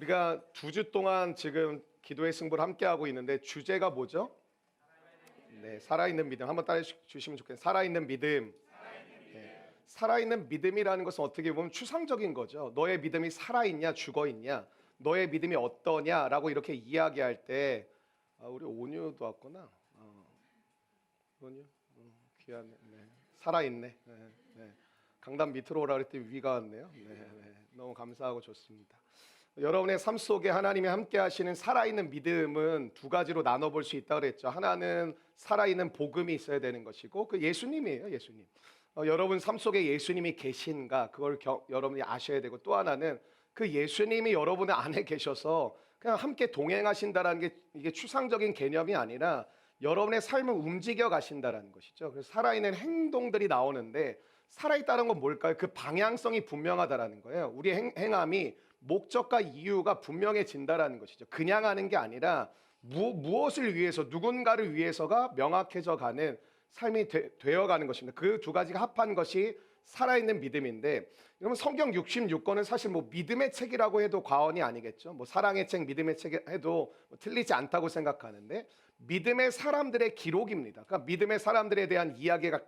우리가 2주 동안 지금 기도의 승부를 함께 하고 있는데 주제가 뭐죠? 네, 살아있는 믿음. 한번 따라해 주시면 좋겠네요. 살아있는 믿음. 네, 살아있는 믿음이라는 것은 어떻게 보면 추상적인 거죠. 너의 믿음이 살아있냐 죽어있냐, 너의 믿음이 어떠냐라고 이렇게 이야기할 때 우리 온유도 왔구나. 온유? 귀하네. 네. 살아있네. 네, 네. 강단 밑으로 오라 그랬더니 위가 왔네요. 네, 네. 너무 감사하고 좋습니다. 여러분의 삶 속에 하나님이 함께 하시는 살아있는 믿음은 두 가지로 나눠볼 수 있다고 그랬죠. 하나는 살아있는 복음이 있어야 되는 것이고 그 예수님이에요. 예수님. 여러분 삶 속에 예수님이 계신가 그걸 여러분이 아셔야 되고, 또 하나는 그 예수님이 여러분의 안에 계셔서 그냥 함께 동행하신다라는 게 이게 추상적인 개념이 아니라 여러분의 삶을 움직여 가신다라는 것이죠. 그래서 살아있는 행동들이 나오는데, 살아있다는 건 뭘까요? 그 방향성이 분명하다라는 거예요. 우리 행함이 목적과 이유가 분명해진다라는 것이죠. 그냥 하는 게 아니라 무엇을 위해서, 누군가를 위해서가 명확해져 가는 삶이 되어가는 것입니다. 그 두 가지가 합한 것이 살아있는 믿음인데, 여러분 성경 66권은 사실 뭐 믿음의 책이라고 해도 과언이 아니겠죠. 뭐 사랑의 책, 믿음의 책 해도 뭐 틀리지 않다고 생각하는데, 믿음의 사람들의 기록입니다. 그러니까 믿음의 사람들에 대한 이야기가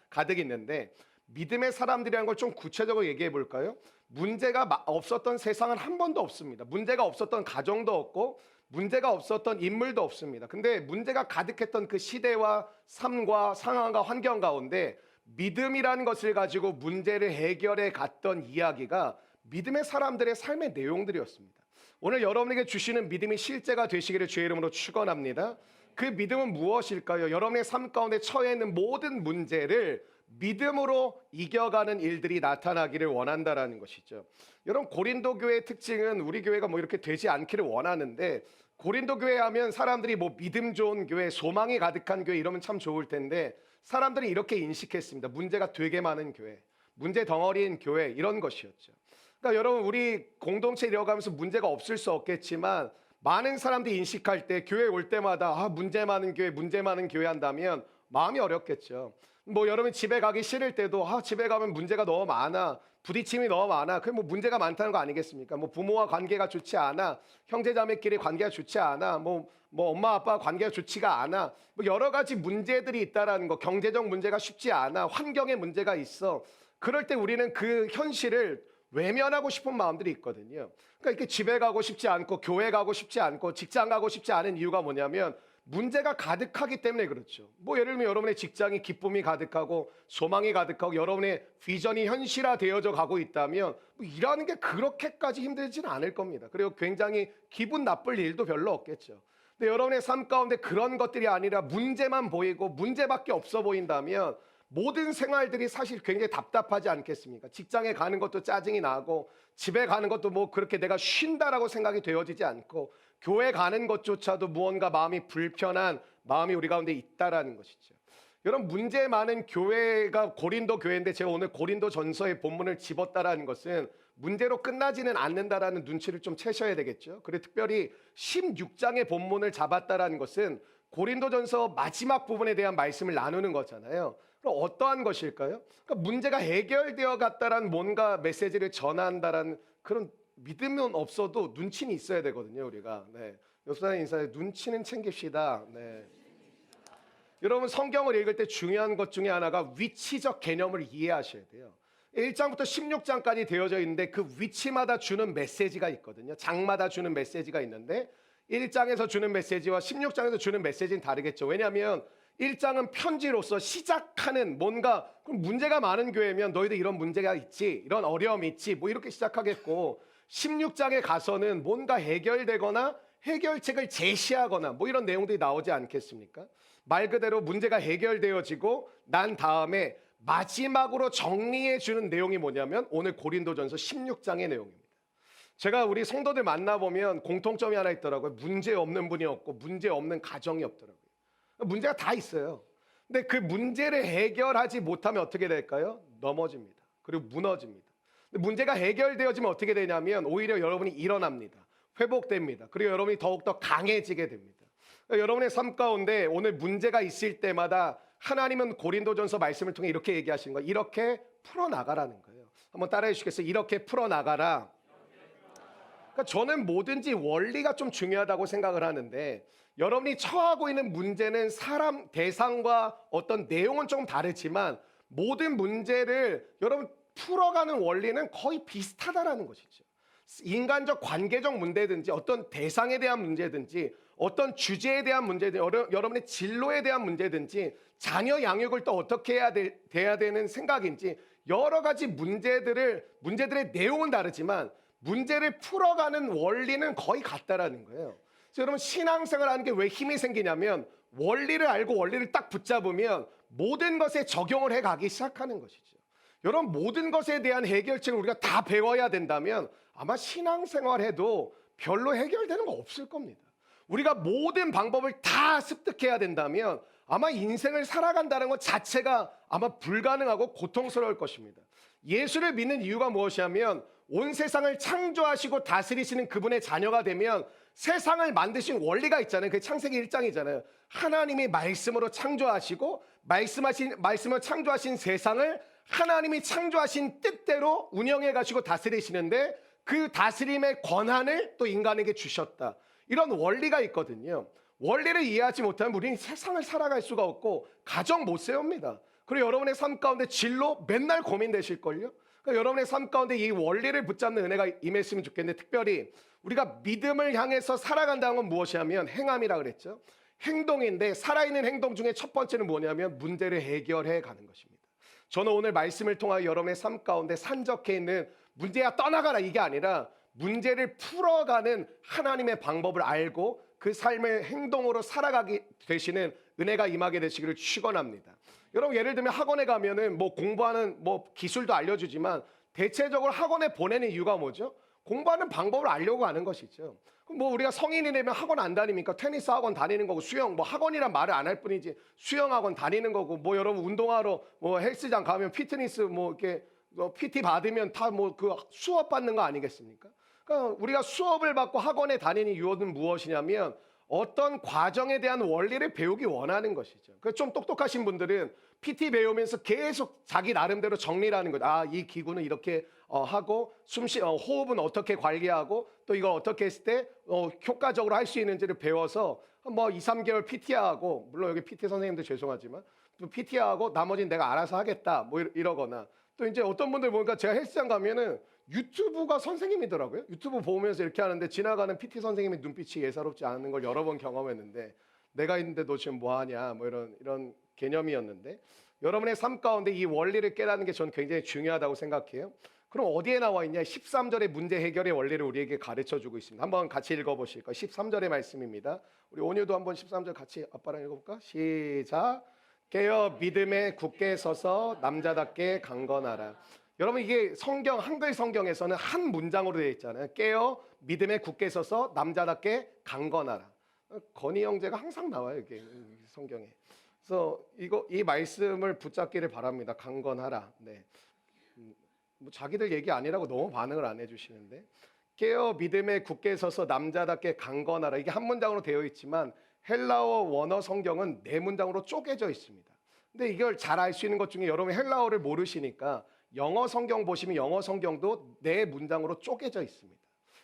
가득 있는데, 믿음의 사람들이라는 걸 좀 구체적으로 얘기해 볼까요? 문제가 없었던 세상은 한 번도 없습니다. 문제가 없었던 가정도 없고 문제가 없었던 인물도 없습니다. 근데 문제가 가득했던 그 시대와 삶과 상황과 환경 가운데 믿음이라는 것을 가지고 문제를 해결해 갔던 이야기가 믿음의 사람들의 삶의 내용들이었습니다. 오늘 여러분에게 주시는 믿음이 실제가 되시기를 주의 이름으로 축원합니다. 그 믿음은 무엇일까요? 여러분의 삶 가운데 처해 있는 모든 문제를 믿음으로 이겨가는 일들이 나타나기를 원한다라는 것이죠. 여러분 고린도 교회의 특징은, 우리 교회가 뭐 이렇게 되지 않기를 원하는데, 고린도 교회 하면 사람들이 뭐 믿음 좋은 교회, 소망이 가득한 교회 이러면 참 좋을 텐데, 사람들이 이렇게 인식했습니다. 문제가 되게 많은 교회, 문제 덩어리인 교회, 이런 것이었죠. 그러니까 여러분 우리 공동체 이어가면서 문제가 없을 수 없겠지만, 많은 사람들이 인식할 때 교회 올 때마다 문제 많은 교회 한다면 마음이 어렵겠죠. 뭐 여러분 집에 가기 싫을 때도 집에 가면 문제가 너무 많아, 부딪힘이 너무 많아. 그게 뭐 문제가 많다는 거 아니겠습니까? 뭐 부모와 관계가 좋지 않아, 형제자매끼리 관계가 좋지 않아, 뭐 엄마 아빠 관계가 좋지가 않아, 뭐 여러 가지 문제들이 있다라는 거, 경제적 문제가 쉽지 않아, 환경의 문제가 있어. 그럴 때 우리는 그 현실을 외면하고 싶은 마음들이 있거든요. 그러니까 이렇게 집에 가고 싶지 않고 교회 가고 싶지 않고 직장 가고 싶지 않은 이유가 뭐냐면 문제가 가득하기 때문에 그렇죠. 뭐 예를 들면 여러분의 직장이 기쁨이 가득하고 소망이 가득하고 여러분의 비전이 현실화되어져 가고 있다면 뭐 일하는 게 그렇게까지 힘들지는 않을 겁니다. 그리고 굉장히 기분 나쁠 일도 별로 없겠죠. 근데 여러분의 삶 가운데 그런 것들이 아니라 문제만 보이고 문제밖에 없어 보인다면 모든 생활들이 사실 굉장히 답답하지 않겠습니까? 직장에 가는 것도 짜증이 나고, 집에 가는 것도 뭐 그렇게 내가 쉰다라고 생각이 되어지지 않고, 교회 가는 것조차도 무언가 마음이 불편한 마음이 우리 가운데 있다라는 것이죠. 여러분 문제 많은 교회가 고린도 교회인데, 제가 오늘 고린도 전서의 본문을 집었다라는 것은 문제로 끝나지는 않는다라는 눈치를 좀 채셔야 되겠죠. 그리고 특별히 16장의 본문을 잡았다라는 것은 고린도전서 마지막 부분에 대한 말씀을 나누는 거잖아요. 그럼 어떠한 것일까요? 그러니까 문제가 해결되어 갔다라는 뭔가 메시지를 전한다라는 그런 믿음은 없어도 눈치는 있어야 되거든요, 우리가. 네. 옆사람 인사해. 눈치는 챙깁시다. 네. 여러분 성경을 읽을 때 중요한 것 중에 하나가 위치적 개념을 이해하셔야 돼요. 1장부터 16장까지 되어져 있는데 그 위치마다 주는 메시지가 있거든요. 장마다 주는 메시지가 있는데 1장에서 주는 메시지와 16장에서 주는 메시지는 다르겠죠. 왜냐하면 1장은 편지로서 시작하는, 뭔가 문제가 많은 교회면 너희들 이런 문제가 있지, 이런 어려움이 있지, 뭐 이렇게 시작하겠고, 16장에 가서는 뭔가 해결되거나 해결책을 제시하거나 뭐 이런 내용들이 나오지 않겠습니까? 말 그대로 문제가 해결되어지고 난 다음에 마지막으로 정리해 주는 내용이 뭐냐면 오늘 고린도전서 16장의 내용입니다. 제가 우리 성도들 만나보면 공통점이 하나 있더라고요. 문제 없는 분이 없고 문제 없는 가정이 없더라고요. 문제가 다 있어요. 근데 그 문제를 해결하지 못하면 어떻게 될까요? 넘어집니다. 그리고 무너집니다. 근데 문제가 해결되어지면 어떻게 되냐면 오히려 여러분이 일어납니다. 회복됩니다. 그리고 여러분이 더욱더 강해지게 됩니다. 여러분의 삶 가운데 오늘 문제가 있을 때마다 하나님은 고린도전서 말씀을 통해 이렇게 얘기하시는 거예요. 이렇게 풀어나가라는 거예요. 한번 따라해 주시겠어요? 이렇게 풀어나가라. 그러니까 저는 뭐든지 원리가 좀 중요하다고 생각을 하는데, 여러분이 처하고 있는 문제는 사람 대상과 어떤 내용은 조금 다르지만 모든 문제를 여러분 풀어가는 원리는 거의 비슷하다라는 것이죠. 인간적 관계적 문제든지 어떤 대상에 대한 문제든지 어떤 주제에 대한 문제든지 여러분의 진로에 대한 문제든지 자녀 양육을 또 어떻게 돼야 되는 생각인지 여러 가지 문제들의 내용은 다르지만 문제를 풀어가는 원리는 거의 같다라는 거예요. 그래서 여러분 신앙생활 하는 게 왜 힘이 생기냐면 원리를 알고 원리를 딱 붙잡으면 모든 것에 적용을 해가기 시작하는 것이죠. 여러분 모든 것에 대한 해결책을 우리가 다 배워야 된다면 아마 신앙생활 해도 별로 해결되는 거 없을 겁니다. 우리가 모든 방법을 다 습득해야 된다면 아마 인생을 살아간다는 것 자체가 아마 불가능하고 고통스러울 것입니다. 예수를 믿는 이유가 무엇이냐면 온 세상을 창조하시고 다스리시는 그분의 자녀가 되면 세상을 만드신 원리가 있잖아요. 그게 창세기 1장이잖아요. 하나님이 말씀으로 창조하시고 말씀으로 창조하신 세상을 하나님이 창조하신 뜻대로 운영해 가시고 다스리시는데 그 다스림의 권한을 또 인간에게 주셨다. 이런 원리가 있거든요. 원리를 이해하지 못하면 우리는 세상을 살아갈 수가 없고 가정 못 세웁니다. 그리고 여러분의 삶 가운데 진로 맨날 고민되실걸요. 그러니까 여러분의 삶 가운데 이 원리를 붙잡는 은혜가 임했으면 좋겠는데, 특별히 우리가 믿음을 향해서 살아간다는 건 무엇이냐면 행함이라 그랬죠. 행동인데 살아있는 행동 중에 첫 번째는 뭐냐면 문제를 해결해 가는 것입니다. 저는 오늘 말씀을 통하여 여러분의 삶 가운데 산적해 있는 문제야 떠나가라 이게 아니라 문제를 풀어가는 하나님의 방법을 알고 그 삶을 행동으로 살아가게 되시는 은혜가 임하게 되시기를 축원합니다. 여러분 예를 들면 학원에 가면은 뭐 공부하는 뭐 기술도 알려주지만 대체적으로 학원에 보내는 이유가 뭐죠? 공부하는 방법을 알려고 하는 것이죠. 뭐 우리가 성인이 되면 학원 안 다닙니까? 테니스 학원 다니는 거고 수영 뭐 학원이란 말을 안 할 뿐이지 수영 학원 다니는 거고 뭐 여러분 운동하러 뭐 헬스장 가면 피트니스 뭐 이렇게 PT 받으면 다 뭐 그 수업 받는 거 아니겠습니까? 그러니까 우리가 수업을 받고 학원에 다니는 이유는 무엇이냐면 어떤 과정에 대한 원리를 배우기 원하는 것이죠. 그 좀 똑똑하신 분들은 PT 배우면서 계속 자기 나름대로 정리를 하는 거죠. 아, 이 기구는 이렇게 하고 호흡은 어떻게 관리하고 또 이걸 어떻게 했을 때 효과적으로 할 수 있는지를 배워서 뭐 2, 3개월 PT하고 물론 여기 PT 선생님들 죄송하지만 또 PT하고 나머지는 내가 알아서 하겠다 뭐 이러거나 또 이제 어떤 분들 보니까 제가 헬스장 가면은 유튜브가 선생님이더라고요. 유튜브 보면서 이렇게 하는데 지나가는 PT 선생님의 눈빛이 예사롭지 않은 걸 여러 번 경험했는데 내가 있는데 너 지금 뭐 하냐 뭐 이런 개념이었는데 여러분의 삶 가운데 이 원리를 깨닫는 게 저는 굉장히 중요하다고 생각해요. 그럼 어디에 나와 있냐? 13절의 문제 해결의 원리를 우리에게 가르쳐 주고 있습니다. 한번 같이 읽어보실까요? 13절의 말씀입니다. 우리 온유도 한번 13절 같이 아빠랑 읽어볼까? 시작. 깨어 믿음에 굳게 서서 남자답게 강건하라. 여러분 이게 성경 한글 성경에서는 한 문장으로 되어 있잖아요. 깨어 믿음에 굳게 서서 남자답게 강건하라. 건희 형제가 항상 나와요 이게 성경에. 그래서 이 말씀을 붙잡기를 바랍니다. 강건하라. 네. 뭐 자기들 얘기 아니라고 너무 반응을 안 해주시는데 깨어 믿음에 굳게 서서 남자답게 강건하라. 이게 한 문장으로 되어 있지만 헬라어 원어 성경은 네 문장으로 쪼개져 있습니다. 근데 이걸 잘 알 수 있는 것 중에 여러분 헬라어를 모르시니까 영어 성경 보시면 영어 성경도 네 문장으로 쪼개져 있습니다.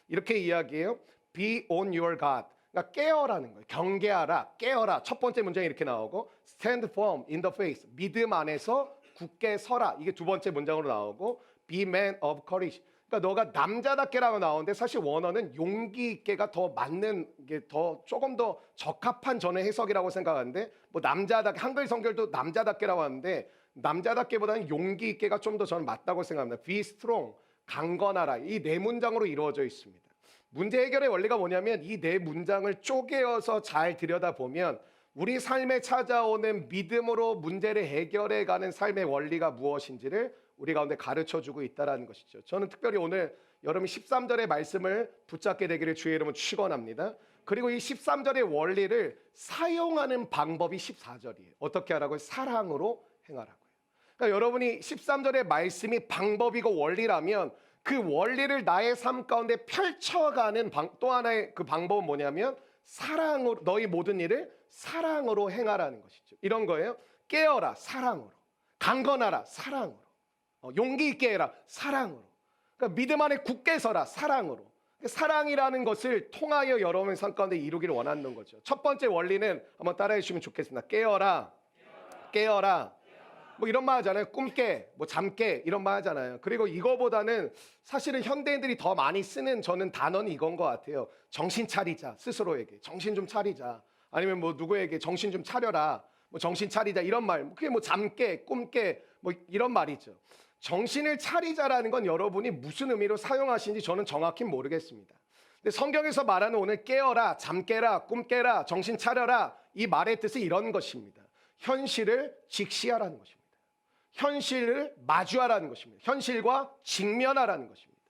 이렇게 이야기해요. Be on your guard. 그러니까 깨어라는 거예요. 경계하라, 깨어라. 첫 번째 문장이 이렇게 나오고 Stand firm in the faith. 믿음 안에서 굳게 서라. 이게 두 번째 문장으로 나오고 Be man of courage. 그러니까 너가 남자답게라고 나오는데 사실 원어는 용기 있게가 더 맞는 게 더 조금 더 적합한 저는 해석이라고 생각하는데 뭐 남자답게 한글 성경도 남자답게라고 하는데 남자답게보다는 용기 있게가 좀 더 저는 맞다고 생각합니다. Be strong, 강건하라. 이 네 문장으로 이루어져 있습니다. 문제 해결의 원리가 뭐냐면 이 네 문장을 쪼개어서 잘 들여다보면 우리 삶에 찾아오는 믿음으로 문제를 해결해 가는 삶의 원리가 무엇인지를 우리 가운데 가르쳐주고 있다는 것이죠. 저는 특별히 오늘 여러분이 13절의 말씀을 붙잡게 되기를 주의 이름으로 축원합니다. 그리고 이 13절의 원리를 사용하는 방법이 14절이에요. 어떻게 하라고요? 사랑으로 행하라고요. 그러니까 여러분이 13절의 말씀이 방법이고 원리라면 그 원리를 나의 삶 가운데 펼쳐가는 또 하나의 그 방법은 뭐냐면 사랑으로 너희 모든 일을 사랑으로 행하라는 것이죠. 이런 거예요. 깨어라 사랑으로, 강건하라 사랑으로, 용기 있게 해라 사랑으로. 그러니까 믿음 안에 굳게 서라 사랑으로. 사랑이라는 것을 통하여 여러분의 삶 가운데 이루기를 원하는 거죠. 첫 번째 원리는 한번 따라해 주시면 좋겠습니다. 깨어라, 깨어라. 뭐 이런 말 하잖아요. 꿈깨, 뭐 잠깨 이런 말 하잖아요. 그리고 이거보다는 사실은 현대인들이 더 많이 쓰는 저는 단어는 이건 것 같아요. 정신 차리자. 스스로에게 정신 좀 차리자. 아니면 뭐 누구에게 정신 좀 차려라. 뭐 정신 차리자 이런 말. 그게 뭐 잠깨, 꿈깨 뭐 이런 말이죠. 정신을 차리자라는 건 여러분이 무슨 의미로 사용하시는지 저는 정확히 모르겠습니다. 근데 성경에서 말하는 오늘 깨어라, 잠깨라, 꿈깨라, 정신 차려라 이 말의 뜻은 이런 것입니다. 현실을 직시하라는 것입니다. 현실을 마주하라는 것입니다. 현실과 직면하라는 것입니다.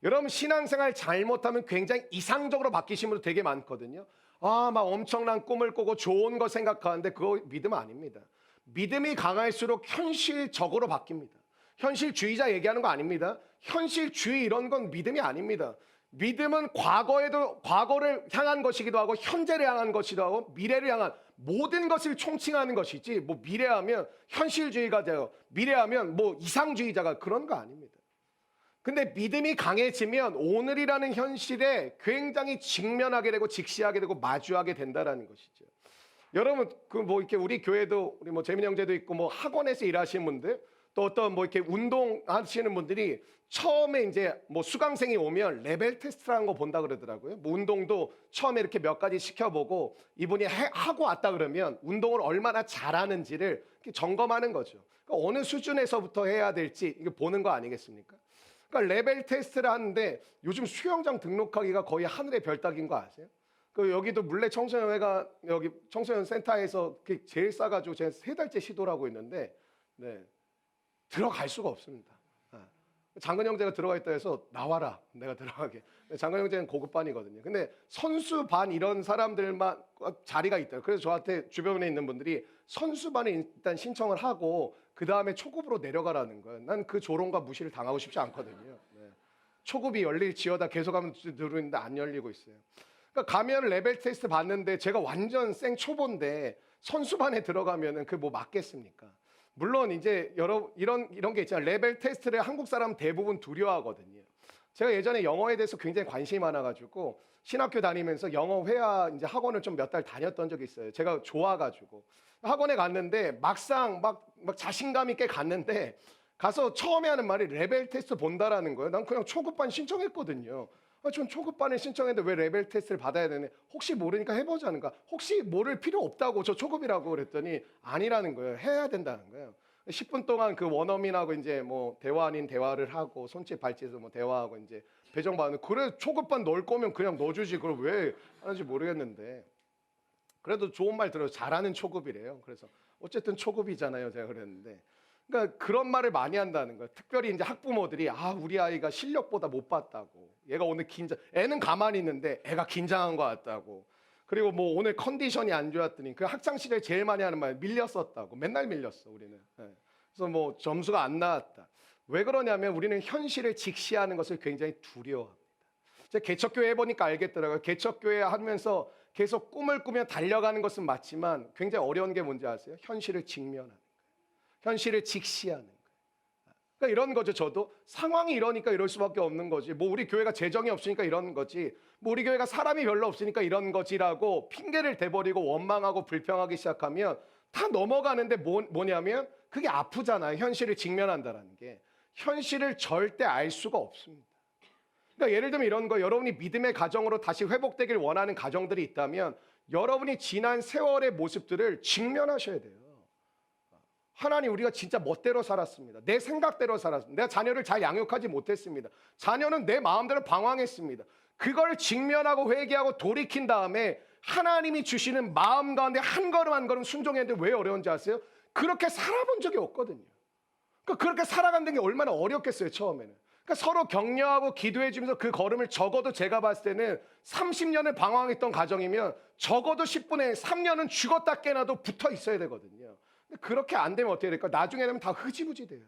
여러분 신앙생활 잘못하면 굉장히 이상적으로 바뀌신 분들 되게 많거든요. 막 엄청난 꿈을 꾸고 좋은 거 생각하는데 그거 믿음 아닙니다. 믿음이 강할수록 현실적으로 바뀝니다. 현실주의자 얘기하는 거 아닙니다. 현실주의 이런 건 믿음이 아닙니다. 믿음은 과거를 향한 것이기도 하고 현재를 향한 것이기도 하고 미래를 향한 모든 것을 총칭하는 것이지 뭐 미래하면 현실주의가 돼요. 미래하면 뭐 이상주의자가 그런 거 아닙니다. 근데 믿음이 강해지면 오늘이라는 현실에 굉장히 직면하게 되고 직시하게 되고 마주하게 된다라는 것이죠. 여러분 그 뭐 이렇게 우리 교회도 우리 뭐 재민 형제도 있고 뭐 학원에서 일하시는 분들 또 어떤 뭐 이렇게 운동하시는 분들이 처음에 이제 뭐 수강생이 오면 레벨 테스트라는 거 본다 그러더라고요. 뭐 운동도 처음에 이렇게 몇 가지 시켜보고 이분이 하고 왔다 그러면 운동을 얼마나 잘하는지를 이렇게 점검하는 거죠. 그러니까 어느 수준에서부터 해야 될지 이게 보는 거 아니겠습니까? 그러니까 레벨 테스트를 하는데 요즘 수영장 등록하기가 거의 하늘의 별 따기인 거 아세요? 그 여기도 물레 청소년회가 여기 청소년 센터에서 제일 싸가지고 제가 3달째 시도를 하고 있는데 네. 들어갈 수가 없습니다. 장근 형제가 들어가 있다 해서 나와라 내가 들어가게. 장근 형제는 고급반이거든요. 근데 선수반 이런 사람들만 자리가 있다. 그래서 저한테 주변에 있는 분들이 선수반에 일단 신청을 하고 그 다음에 초급으로 내려가라는 거예요. 난 그 조롱과 무시를 당하고 싶지 않거든요. 네. 초급이 열릴지어다 계속하면 들어있는데 안 열리고 있어요. 그러니까 가면 레벨 테스트 봤는데 제가 완전 생 초보인데 선수반에 들어가면은 그 뭐 맞겠습니까? 물론 이제 이런 게 있잖아요. 레벨 테스트를 한국 사람 대부분 두려워하거든요. 제가 예전에 영어에 대해서 굉장히 관심이 많아가지고 신학교 다니면서 영어 회화 이제 학원을 좀 몇 달 다녔던 적이 있어요. 제가 좋아가지고 학원에 갔는데 막상 막 자신감 있게 갔는데 가서 처음에 하는 말이 레벨 테스트 본다라는 거예요. 난 그냥 초급반 신청했거든요. 전 초급반에 신청했는데 왜 레벨 테스트를 받아야 되네? 혹시 모르니까 해보자는가? 혹시 모를 필요 없다고 저 초급이라고 그랬더니 아니라는 거예요. 해야 된다는 거예요. 10분 동안 그 원어민하고 이제 뭐 대화 아닌 대화를 하고 손짓 발짓으로 뭐 대화하고 이제 배정받는 그래 초급반 넣을 거면 그냥 넣어주지 그걸 왜 하는지 모르겠는데 그래도 좋은 말 들어요. 잘하는 초급이래요. 그래서 어쨌든 초급이잖아요. 제가 그랬는데 그러니까 그런 말을 많이 한다는 거예요. 특별히 이제 학부모들이 우리 아이가 실력보다 못 봤다고. 얘가 오늘 애는 가만히 있는데 애가 긴장한 것 같다고. 그리고 뭐 오늘 컨디션이 안 좋았더니 그 학창 시절에 제일 많이 하는 말 밀렸었다고. 맨날 밀렸어 우리는. 그래서 뭐 점수가 안 나왔다. 왜 그러냐면 우리는 현실을 직시하는 것을 굉장히 두려워합니다. 제가 개척교회 해보니까 알겠더라고요. 개척교회 하면서 계속 꿈을 꾸며 달려가는 것은 맞지만 굉장히 어려운 게 뭔지 아세요? 현실을 직면하는 거예요. 현실을 직시하는 거예요. 그러니까 이런 거죠. 저도 상황이 이러니까 이럴 수밖에 없는 거지. 뭐 우리 교회가 재정이 없으니까 이런 거지. 뭐 우리 교회가 사람이 별로 없으니까 이런 거지라고 핑계를 대버리고 원망하고 불평하기 시작하면 다 넘어가는데 뭐냐면 그게 아프잖아요. 현실을 직면한다라는 게. 현실을 절대 알 수가 없습니다. 그러니까 예를 들면 이런 거 여러분이 믿음의 가정으로 다시 회복되길 원하는 가정들이 있다면 여러분이 지난 세월의 모습들을 직면하셔야 돼요. 하나님 우리가 진짜 멋대로 살았습니다. 내 생각대로 살았습니다. 내가 자녀를 잘 양육하지 못했습니다. 자녀는 내 마음대로 방황했습니다. 그걸 직면하고 회개하고 돌이킨 다음에 하나님이 주시는 마음 가운데 한 걸음 한 걸음 순종했는데 왜 어려운지 아세요? 그렇게 살아본 적이 없거든요. 그러니까 그렇게 살아가는 게 얼마나 어렵겠어요 처음에는. 그러니까 서로 격려하고 기도해 주면서 그 걸음을 적어도 제가 봤을 때는 30년을 방황했던 가정이면 적어도 10분에 3년은 죽었다 깨나도 붙어 있어야 되거든요. 근데 그렇게 안 되면 어떻게 될까? 나중에 되면 다 흐지부지 돼요.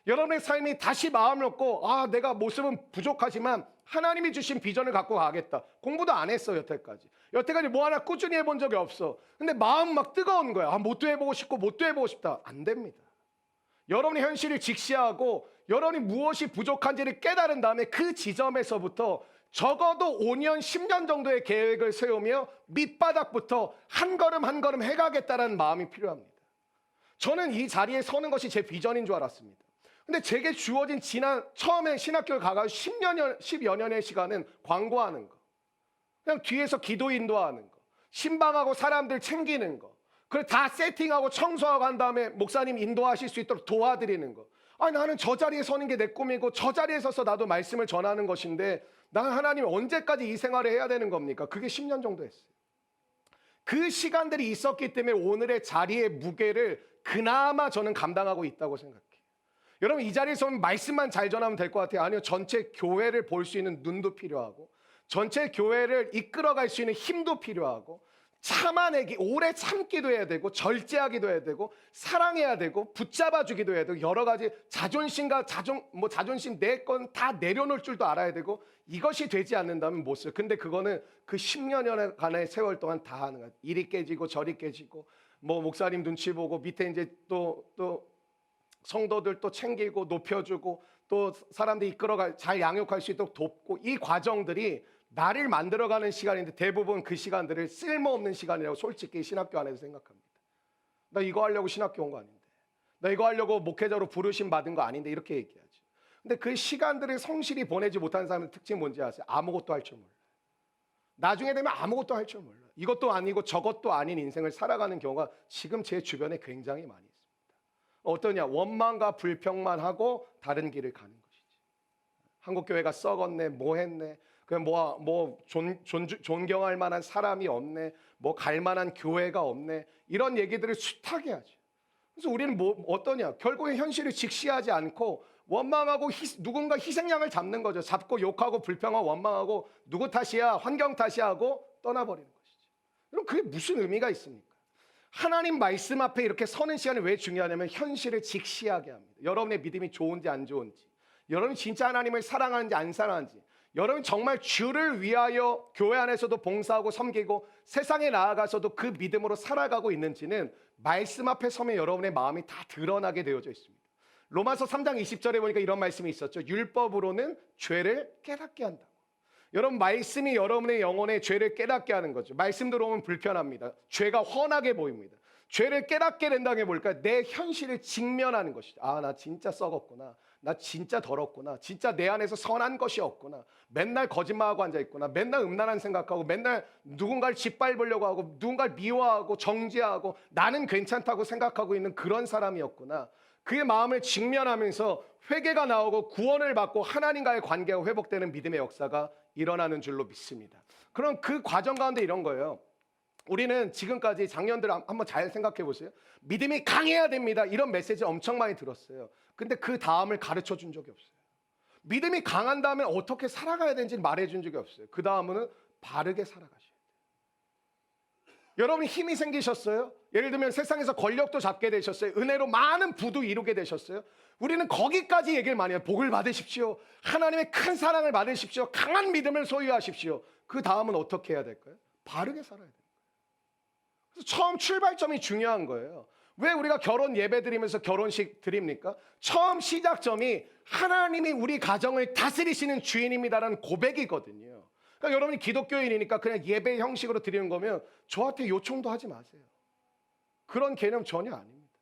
여러분의 삶이 다시 마음을 먹고 내가 모습은 부족하지만 하나님이 주신 비전을 갖고 가겠다. 공부도 안 했어 여태까지. 여태까지 뭐 하나 꾸준히 해본 적이 없어. 근데 마음 막 뜨거운 거야. 못도 해보고 싶고 못도 해보고 싶다. 안 됩니다. 여러분의 현실을 직시하고 여러분이 무엇이 부족한지를 깨달은 다음에 그 지점에서부터 적어도 5년, 10년 정도의 계획을 세우며 밑바닥부터 한 걸음 한 걸음 해가겠다는 마음이 필요합니다. 저는 이 자리에 서는 것이 제 비전인 줄 알았습니다. 근데 제게 주어진 처음에 신학교를 가가지고 10여 년의 시간은 광고하는 거, 그냥 뒤에서 기도 인도하는 거, 신방하고 사람들 챙기는 거, 그걸 다 세팅하고 청소하고 한 다음에 목사님 인도하실 수 있도록 도와드리는 거. 나는 저 자리에 서는 게 내 꿈이고 저 자리에 서서 나도 말씀을 전하는 것인데 나는 하나님 언제까지 이 생활을 해야 되는 겁니까? 그게 10년 정도 했어요. 그 시간들이 있었기 때문에 오늘의 자리의 무게를 그나마 저는 감당하고 있다고 생각해요. 여러분 이 자리에서 말씀만 잘 전하면 될 것 같아요? 아니요, 전체 교회를 볼 수 있는 눈도 필요하고 전체 교회를 이끌어갈 수 있는 힘도 필요하고 참아내기, 오래 참기도 해야 되고 절제하기도 해야 되고 사랑해야 되고 붙잡아주기도 해야 되고 여러 가지 자존심과 자존심 내 건 다 내려놓을 줄도 알아야 되고 이것이 되지 않는다면 못 써요. 근데 그거는 그 10년간의 세월 동안 다 하는 거예요. 이리 깨지고 저리 깨지고 목사님 눈치 보고 밑에 이제 또 성도들 또 챙기고 높여주고 또 사람들 이끌어갈 잘 양육할 수 있도록 돕고 이 과정들이 나를 만들어가는 시간인데 대부분 그 시간들을 쓸모없는 시간이라고 솔직히 신학교 안에서 생각합니다. 나 이거 하려고 신학교 온 거 아닌데, 나 이거 하려고 목회자로 부르심 받은 거 아닌데 이렇게 얘기하죠. 근데 그 시간들을 성실히 보내지 못하는 사람의 특징이 뭔지 아세요? 아무것도 할 줄 몰라요. 나중에 되면 아무것도 할 줄 몰라요. 이것도 아니고 저것도 아닌 인생을 살아가는 경우가 지금 제 주변에 굉장히 많이 있습니다. 어떠냐? 원망과 불평만 하고 다른 길을 가는 것이지. 한국교회가 썩었네, 뭐 했네, 존경할 만한 사람이 없네, 갈 만한 교회가 없네, 이런 얘기들을 숱하게 하죠. 그래서 우리는 어떠냐? 결국에 현실을 직시하지 않고 원망하고 누군가 희생양을 잡는 거죠. 잡고 욕하고 불평하고 원망하고 누구 탓이야, 환경 탓이야 하고 떠나버리는 것이죠. 그럼 그게 무슨 의미가 있습니까? 하나님 말씀 앞에 이렇게 서는 시간이 왜 중요하냐면 현실을 직시하게 합니다. 여러분의 믿음이 좋은지 안 좋은지, 여러분이 진짜 하나님을 사랑하는지 안 사랑하는지, 여러분 정말 주를 위하여 교회 안에서도 봉사하고 섬기고 세상에 나아가서도 그 믿음으로 살아가고 있는지는 말씀 앞에 서면 여러분의 마음이 다 드러나게 되어져 있습니다. 로마서 3장 20절에 보니까 이런 말씀이 있었죠. 율법으로는 죄를 깨닫게 한다고. 여러분 말씀이 여러분의 영혼에 죄를 깨닫게 하는 거죠. 말씀 들어오면 불편합니다. 죄가 훤하게 보입니다. 죄를 깨닫게 된다는 게 뭘까요? 내 현실을 직면하는 것이죠. 나 진짜 썩었구나. 나 진짜 더럽구나. 진짜 내 안에서 선한 것이 없구나. 맨날 거짓말하고 앉아있구나. 맨날 음란한 생각하고 맨날 누군가를 짓밟으려고 하고 누군가를 미워하고 정죄하고 나는 괜찮다고 생각하고 있는 그런 사람이었구나. 그의 마음을 직면하면서 회개가 나오고 구원을 받고 하나님과의 관계가 회복되는 믿음의 역사가 일어나는 줄로 믿습니다. 그럼 그 과정 가운데 이런 거예요. 우리는 지금까지 작년들 한번 잘 생각해 보세요. 믿음이 강해야 됩니다. 이런 메시지 엄청 많이 들었어요. 근데 그 다음을 가르쳐 준 적이 없어요. 믿음이 강한 다음에 어떻게 살아가야 되는지 말해 준 적이 없어요. 그 다음은 바르게 살아가셔야 돼요. 여러분이 힘이 생기셨어요? 예를 들면 세상에서 권력도 잡게 되셨어요. 은혜로 많은 부도 이루게 되셨어요. 우리는 거기까지 얘기를 많이 해요. 복을 받으십시오. 하나님의 큰 사랑을 받으십시오. 강한 믿음을 소유하십시오. 그 다음은 어떻게 해야 될까요? 바르게 살아야 돼요. 그래서 처음 출발점이 중요한 거예요. 왜 우리가 결혼 예배 드리면서 결혼식 드립니까? 처음 시작점이 하나님이 우리 가정을 다스리시는 주인입니다라는 고백이거든요. 그러니까 여러분이 기독교인이니까 그냥 예배 형식으로 드리는 거면 저한테 요청도 하지 마세요. 그런 개념 전혀 아닙니다.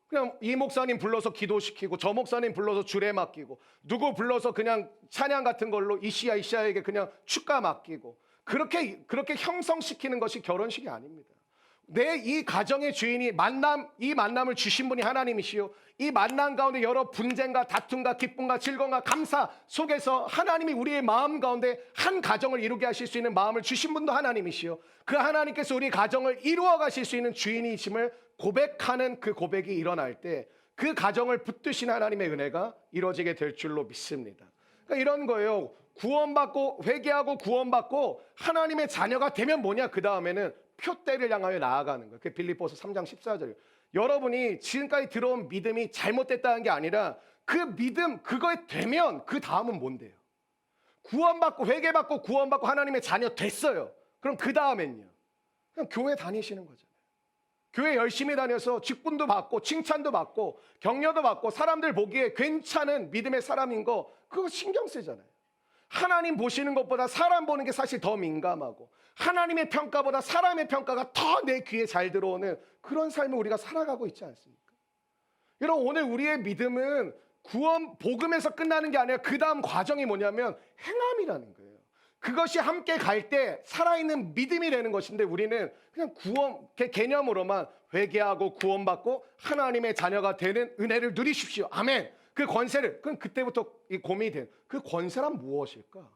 그냥 이 목사님 불러서 기도시키고 저 목사님 불러서 주례 맡기고 누구 불러서 그냥 찬양 같은 걸로 이시야에게 그냥 축가 맡기고 그렇게 형성시키는 것이 결혼식이 아닙니다. 내 이 가정의 주인이 이 만남을 주신 분이 하나님이시요. 이 만남 가운데 여러 분쟁과 다툼과 기쁨과 즐거움과 감사 속에서 하나님이 우리의 마음 가운데 한 가정을 이루게 하실 수 있는 마음을 주신 분도 하나님이시요. 그 하나님께서 우리 가정을 이루어 가실 수 있는 주인이심을 고백하는 그 고백이 일어날 때 그 가정을 붙드신 하나님의 은혜가 이루어지게 될 줄로 믿습니다. 그러니까 이런 거예요. 구원받고 회개하고 구원받고 하나님의 자녀가 되면 뭐냐? 그 다음에는 표대를 향하여 나아가는 거예요. 그게 빌립보서 3장 14절. 여러분이 지금까지 들어온 믿음이 잘못됐다는 게 아니라 그 믿음 그거에 되면 그 다음은 뭔데요? 구원받고 회개받고 구원받고 하나님의 자녀 됐어요. 그럼 그 다음엔요? 그냥 교회 다니시는 거잖아요. 교회 열심히 다녀서 직분도 받고 칭찬도 받고 격려도 받고 사람들 보기에 괜찮은 믿음의 사람인 거 그거 신경 쓰잖아요. 하나님 보시는 것보다 사람 보는 게 사실 더 민감하고 하나님의 평가보다 사람의 평가가 더 내 귀에 잘 들어오는 그런 삶을 우리가 살아가고 있지 않습니까? 여러분 오늘 우리의 믿음은 구원 복음에서 끝나는 게 아니라 그 다음 과정이 뭐냐면 행함이라는 거예요. 그것이 함께 갈 때 살아있는 믿음이 되는 것인데 우리는 그냥 구원 개념으로만 회개하고 구원받고 하나님의 자녀가 되는 은혜를 누리십시오. 아멘. 그 권세를 그럼 그때부터 이 고민이 된 그 권세란 무엇일까?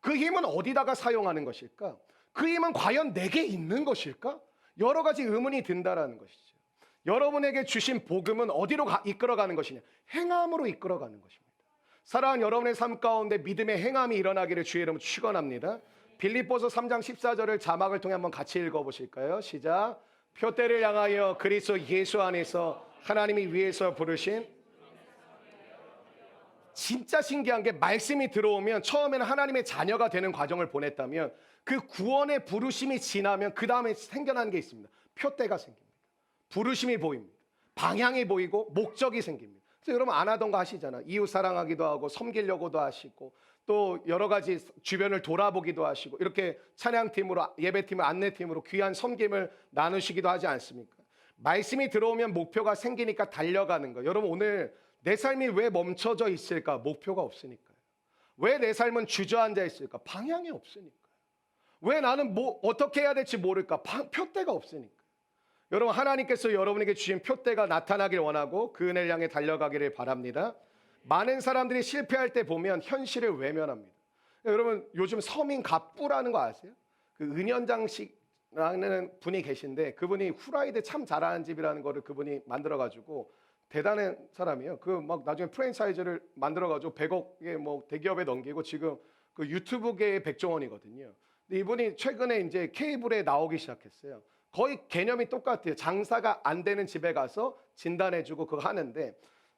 그 힘은 어디다가 사용하는 것일까? 그 힘은 과연 내게 있는 것일까? 여러 가지 의문이 든다라는 것이죠. 여러분에게 주신 복음은 어디로 이끌어가는 것이냐? 행함으로 이끌어가는 것입니다. 사랑하는 여러분의 삶 가운데 믿음의 행함이 일어나기를 주의 이름으로 축원합니다. 빌립보서 3장 14절을 자막을 통해 한번 같이 읽어보실까요? 시작. 표대를 향하여 그리스도 예수 안에서 하나님이 위에서 부르신 진짜 신기한 게 말씀이 들어오면 처음에는 하나님의 자녀가 되는 과정을 보냈다면 그 구원의 부르심이 지나면 그 다음에 생겨나는 게 있습니다. 표대가 생깁니다. 부르심이 보입니다. 방향이 보이고 목적이 생깁니다. 그래서 여러분 안 하던 거 하시잖아. 이웃 사랑하기도 하고 섬기려고도 하시고 또 여러 가지 주변을 돌아보기도 하시고 이렇게 찬양팀으로 예배팀을 안내팀으로 귀한 섬김을 나누시기도 하지 않습니까? 말씀이 들어오면 목표가 생기니까 달려가는 거. 여러분 오늘 내 삶이 왜 멈춰져 있을까? 목표가 없으니까요. 왜 내 삶은 주저앉아 있을까? 방향이 없으니까요. 왜 나는 뭐 어떻게 해야 될지 모를까? 표대가 없으니까. 여러분 하나님께서 여러분에게 주신 표대가 나타나길 원하고 그 은혜를 향해 달려가기를 바랍니다. 많은 사람들이 실패할 때 보면 현실을 외면합니다. 여러분 요즘 서민 갑부라는 거 아세요? 그 은현장식이라는 분이 계신데 그분이 후라이드 참 잘하는 집이라는 거를 그분이 만들어가지고 대단한 사람이에요. 그 막 나중에 프랜차이즈를 만들어가지고 100억에 뭐 대기업에 넘기고 지금 그 유튜브계의 백종원이거든요. 근데 이분이 최근에 이제 케이블에 나오기 시작했어요. 거의 개념이 똑같아요. 장사가 안 되는 집에 가서 진단해주고 그거 하는데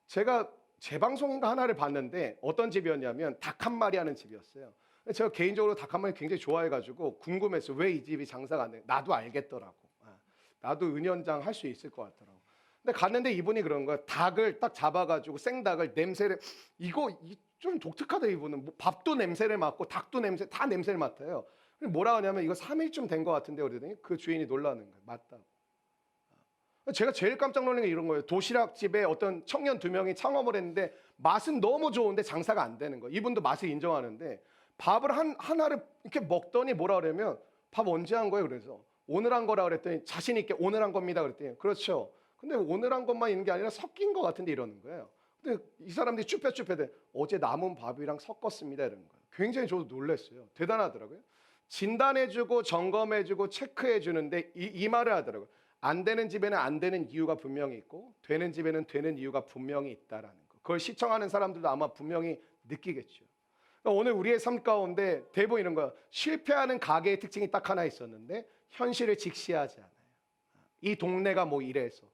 제가 재방송인가 하나를 봤는데 어떤 집이었냐면 닭 한 마리 하는 집이었어요. 제가 개인적으로 닭 한 마리 굉장히 좋아해가지고 궁금했어요. 왜 이 집이 장사가 안 돼? 나도 알겠더라고. 나도 은연장 할 수 있을 것 같더라고. 근데 갔는데 이분이 그런 거야. 닭을 딱 잡아가지고 생닭을 냄새를 이거 좀 독특하다 이분은. 뭐 밥도 냄새를 맡고 닭도 냄새 다 냄새를 맡아요. 뭐라 하냐면 이거 3일쯤 된 것 같은데 그러더니 그 주인이 놀라는 거예요. 맞다고. 제가 제일 깜짝 놀란 게 이런 거예요. 도시락집에 어떤 청년 2명이 창업을 했는데 맛은 너무 좋은데 장사가 안 되는 거예요. 이분도 맛을 인정하는데 밥을 하나를 이렇게 먹더니 뭐라 그러면 밥 언제 한 거예요? 그래서 오늘 한 거라 그랬더니 자신 있게 오늘 한 겁니다. 그랬더니 그렇죠. 근데 오늘 한 것만 있는 게 아니라 섞인 것 같은데 이러는 거예요. 근데 이 사람들이 쭈뼛쭈뼛해 어제 남은 밥이랑 섞었습니다 이러는 거예요. 굉장히 저도 놀랐어요. 대단하더라고요. 진단해주고 점검해주고 체크해주는데 이 말을 하더라고요. 안 되는 집에는 안 되는 이유가 분명히 있고 되는 집에는 되는 이유가 분명히 있다라는 거. 그걸 시청하는 사람들도 아마 분명히 느끼겠죠. 그러니까 오늘 우리의 삶 가운데 대부분 이런 거야. 실패하는 가게의 특징이 딱 하나 있었는데 현실을 직시하지 않아요. 이 동네가 뭐 이래서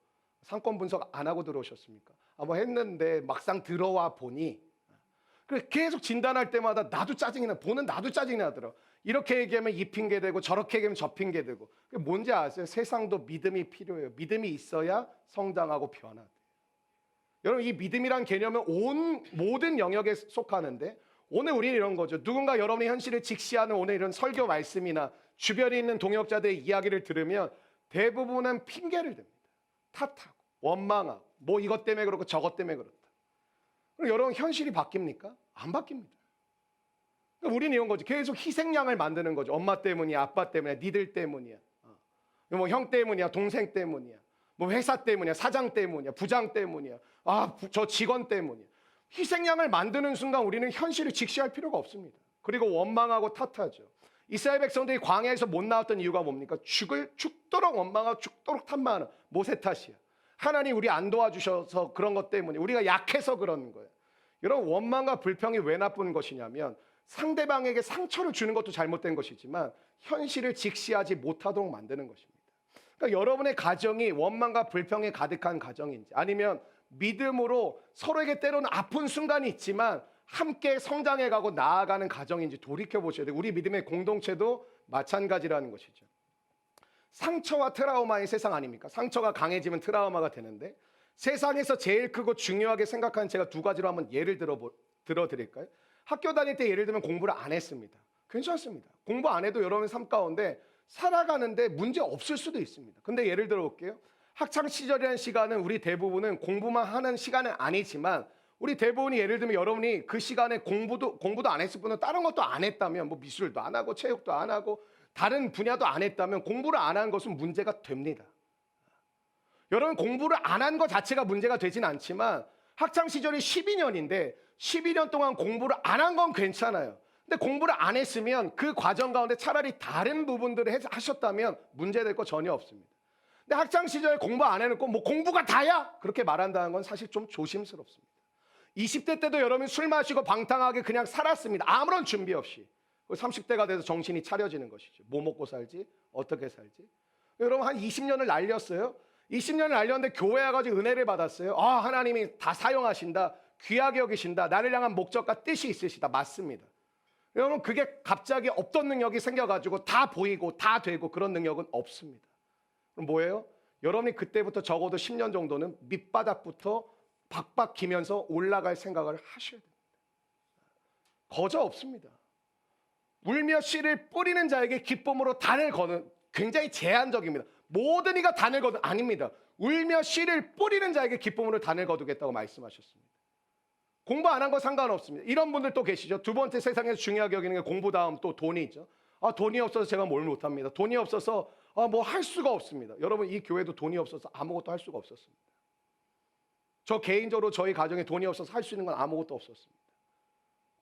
상권 분석 안 하고 들어오셨습니까? 뭐 했는데 막상 들어와 보니 계속 진단할 때마다 나도 짜증이 나. 보는 나도 짜증이 나더라. 이렇게 얘기하면 이 핑계 되고 저렇게 얘기하면 저 핑계 되고. 그게 뭔지 아세요? 세상도 믿음이 필요해요. 믿음이 있어야 성장하고 변화돼요. 여러분 이 믿음이란 개념은 모든 영역에 속하는데 오늘 우리는 이런 거죠. 누군가 여러분의 현실을 직시하는 오늘 이런 설교 말씀이나 주변에 있는 동역자들의 이야기를 들으면 대부분은 핑계를 댑니다. 탓하고 원망하고 뭐 이것 때문에 그렇고 저것 때문에 그렇다. 그럼 여러분 현실이 바뀝니까? 안 바뀝니다. 그러니까 우리는 이런 거죠. 계속 희생양을 만드는 거죠. 엄마 때문이야, 아빠 때문이야, 니들 때문이야. 뭐 형 때문이야, 동생 때문이야. 뭐 회사 때문이야, 사장 때문이야, 부장 때문이야. 저 직원 때문이야. 희생양을 만드는 순간 우리는 현실을 직시할 필요가 없습니다. 그리고 원망하고 탓하죠. 이스라엘 백성들이 광야에서 못 나왔던 이유가 뭡니까? 죽도록 원망하고 죽도록 탓만 모세 탓이야. 하나님 우리 안 도와주셔서 그런 것 때문에 우리가 약해서 그런 거예요. 여러분 원망과 불평이 왜 나쁜 것이냐면 상대방에게 상처를 주는 것도 잘못된 것이지만 현실을 직시하지 못하도록 만드는 것입니다. 그러니까 여러분의 가정이 원망과 불평에 가득한 가정인지 아니면 믿음으로 서로에게 때로는 아픈 순간이 있지만 함께 성장해가고 나아가는 가정인지 돌이켜보셔야 돼요. 우리 믿음의 공동체도 마찬가지라는 것이죠. 상처와 트라우마의 세상 아닙니까? 상처가 강해지면 트라우마가 되는데 세상에서 제일 크고 중요하게 생각하는 제가 두 가지로 한번 예를 들어드릴까요? 학교 다닐 때 예를 들면 공부를 안 했습니다. 괜찮습니다. 공부 안 해도 여러분의 삶 가운데 살아가는데 문제 없을 수도 있습니다. 근데 예를 들어 볼게요. 학창 시절이라는 시간은 우리 대부분은 공부만 하는 시간은 아니지만 우리 대부분이 예를 들면 여러분이 그 시간에 공부도 안 했을 뿐은 다른 것도 안 했다면 뭐 미술도 안 하고 체육도 안 하고 다른 분야도 안 했다면 공부를 안 한 것은 문제가 됩니다. 여러분 공부를 안 한 것 자체가 문제가 되진 않지만 학창 시절이 12년인데 12년 동안 공부를 안 한 건 괜찮아요. 근데 공부를 안 했으면 그 과정 가운데 차라리 다른 부분들을 하셨다면 문제될 거 전혀 없습니다. 근데 학창 시절에 공부 안 해놓고 뭐 공부가 다야? 그렇게 말한다는 건 사실 좀 조심스럽습니다. 20대 때도 여러분이 술 마시고 방탕하게 그냥 살았습니다. 아무런 준비 없이. 30대가 돼서 정신이 차려지는 것이죠. 뭐 먹고 살지? 어떻게 살지? 여러분 한 20년을 날렸어요. 20년을 날렸는데 교회 와가지고 은혜를 받았어요. 아, 하나님이 다 사용하신다. 귀하게 여기신다. 나를 향한 목적과 뜻이 있으시다. 맞습니다. 여러분 그게 갑자기 없던 능력이 생겨가지고 다 보이고 다 되고 그런 능력은 없습니다. 그럼 뭐예요? 여러분이 그때부터 적어도 10년 정도는 밑바닥부터 박박 기면서 올라갈 생각을 하셔야 됩니다. 거저 없습니다. 울며 씨를 뿌리는 자에게 기쁨으로 단을 거는 굉장히 제한적입니다. 모든 이가 단을 거두 아닙니다. 울며 씨를 뿌리는 자에게 기쁨으로 단을 거두겠다고 말씀하셨습니다. 공부 안 한 거 상관없습니다. 이런 분들 또 계시죠. 두 번째 세상에서 중요하게 여기는 게 공부 다음 또 돈이죠. 아, 돈이 없어서 제가 뭘 못합니다. 돈이 없어서 뭐 할 수가 없습니다. 여러분 이 교회도 돈이 없어서 아무것도 할 수가 없었습니다. 저 개인적으로 저희 가정에 돈이 없어서 할 수 있는 건 아무것도 없었습니다.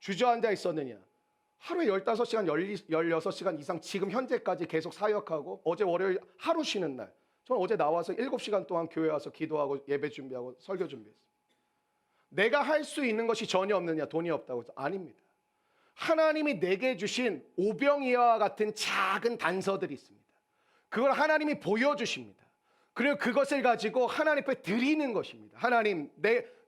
주저앉아 있었느냐. 하루에 15시간, 16시간 이상 지금 현재까지 계속 사역하고 어제 월요일 하루 쉬는 날. 저는 어제 나와서 7시간 동안 교회 와서 기도하고 예배 준비하고 설교 준비했습니다. 내가 할 수 있는 것이 전혀 없느냐. 돈이 없다고 해서 아닙니다. 하나님이 내게 주신 오병이와 같은 작은 단서들이 있습니다. 그걸 하나님이 보여주십니다. 그리고 그것을 가지고 하나님 앞에 드리는 것입니다. 하나님,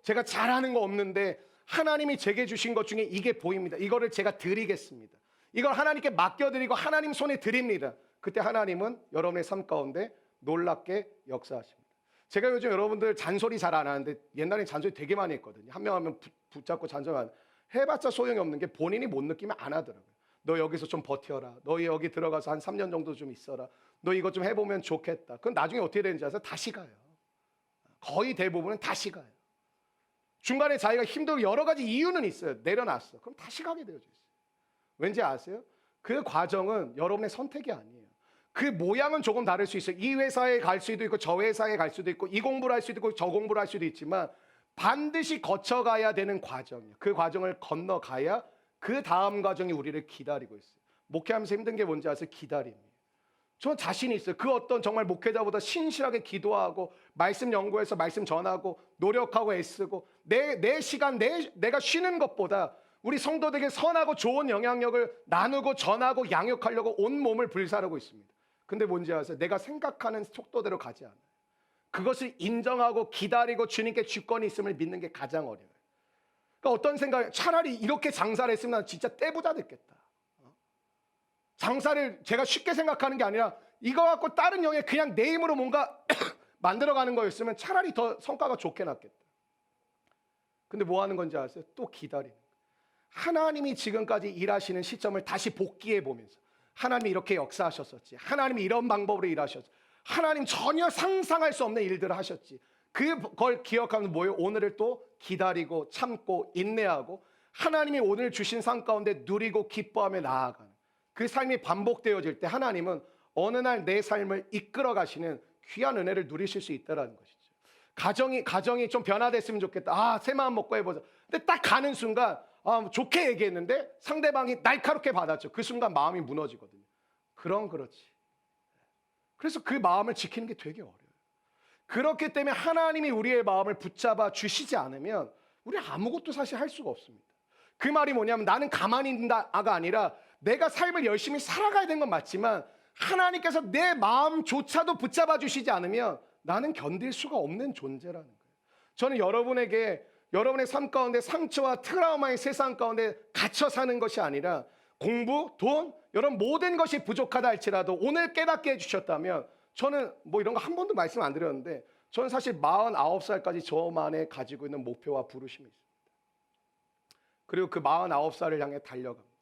제가 잘하는 거 없는데 하나님이 제게 주신 것 중에 이게 보입니다. 이거를 제가 드리겠습니다. 이걸 하나님께 맡겨드리고 하나님 손에 드립니다. 그때 하나님은 여러분의 삶 가운데 놀랍게 역사하십니다. 제가 요즘 여러분들 잔소리 잘 안 하는데 옛날에 잔소리 되게 많이 했거든요. 한 명 하면 붙잡고 잔소리하는 해봤자 소용이 없는 게 본인이 못 느끼면 안 하더라고요. 너 여기서 좀 버텨라. 너 여기 들어가서 한 3년 정도 좀 있어라. 너 이거 좀 해보면 좋겠다. 그건 나중에 어떻게 되는지 아세요? 다시 가요. 거의 대부분은 다시 가요. 중간에 자기가 힘들고 여러 가지 이유는 있어요. 내려놨어. 그럼 다시 가게 되어져 있어요. 왠지 아세요? 그 과정은 여러분의 선택이 아니에요. 그 모양은 조금 다를 수 있어요. 이 회사에 갈 수도 있고 저 회사에 갈 수도 있고 이 공부를 할 수도 있고 저 공부를 할 수도 있지만 반드시 거쳐가야 되는 과정이에요. 그 과정을 건너가야 그 다음 과정이 우리를 기다리고 있어요. 목회하면서 힘든 게 뭔지 아세요? 기다림이에요. 저는 자신이 있어요. 그 어떤 정말 목회자보다 신실하게 기도하고 말씀 연구해서 말씀 전하고 노력하고 애쓰고 내 시간 내가 쉬는 것보다 우리 성도들에게 선하고 좋은 영향력을 나누고 전하고 양육하려고 온 몸을 불사르고 있습니다. 근데 뭔지 아세요? 내가 생각하는 속도대로 가지 않아요. 그것을 인정하고 기다리고 주님께 주권이 있음을 믿는 게 가장 어려워요. 그러니까 어떤 생각이 차라리 이렇게 장사를 했으면 난 진짜 떼부자 됐겠다. 장사를 제가 쉽게 생각하는 게 아니라 이거 갖고 다른 영역에 그냥 내 힘으로 뭔가 만들어가는 거였으면 차라리 더 성과가 좋게 났겠다. 근데 뭐 하는 건지 아세요? 또 기다리는 거예요. 하나님이 지금까지 일하시는 시점을 다시 복귀해 보면서 하나님이 이렇게 역사하셨었지. 하나님이 이런 방법으로 일하셨지. 하나님 전혀 상상할 수 없는 일들을 하셨지. 그걸 기억하면서 뭐예요? 오늘을 또 기다리고 참고 인내하고 하나님이 오늘 주신 삶 가운데 누리고 기뻐하며 나아가는 그 삶이 반복되어질 때 하나님은 어느 날 내 삶을 이끌어 가시는 귀한 은혜를 누리실 수 있다는 것이죠. 가정이 좀 변화됐으면 좋겠다. 새 마음 먹고 해보자. 근데 딱 가는 순간 좋게 얘기했는데 상대방이 날카롭게 받았죠. 그 순간 마음이 무너지거든요. 그렇지. 그래서 그 마음을 지키는 게 되게 어려워요. 그렇기 때문에 하나님이 우리의 마음을 붙잡아 주시지 않으면 우리 아무것도 사실 할 수가 없습니다. 그 말이 뭐냐면 나는 가만히 있다가 아니라 내가 삶을 열심히 살아가야 되는 건 맞지만 하나님께서 내 마음조차도 붙잡아 주시지 않으면 나는 견딜 수가 없는 존재라는 거예요. 저는 여러분의 삶 가운데 상처와 트라우마의 세상 가운데 갇혀 사는 것이 아니라 공부, 돈, 여러분 모든 것이 부족하다 할지라도 오늘 깨닫게 해주셨다면 저는 뭐 이런 거 한 번도 말씀 안 드렸는데 저는 사실 49살까지 저만의 가지고 있는 목표와 부르심이 있습니다. 그리고 그 49살을 향해 달려갑니다.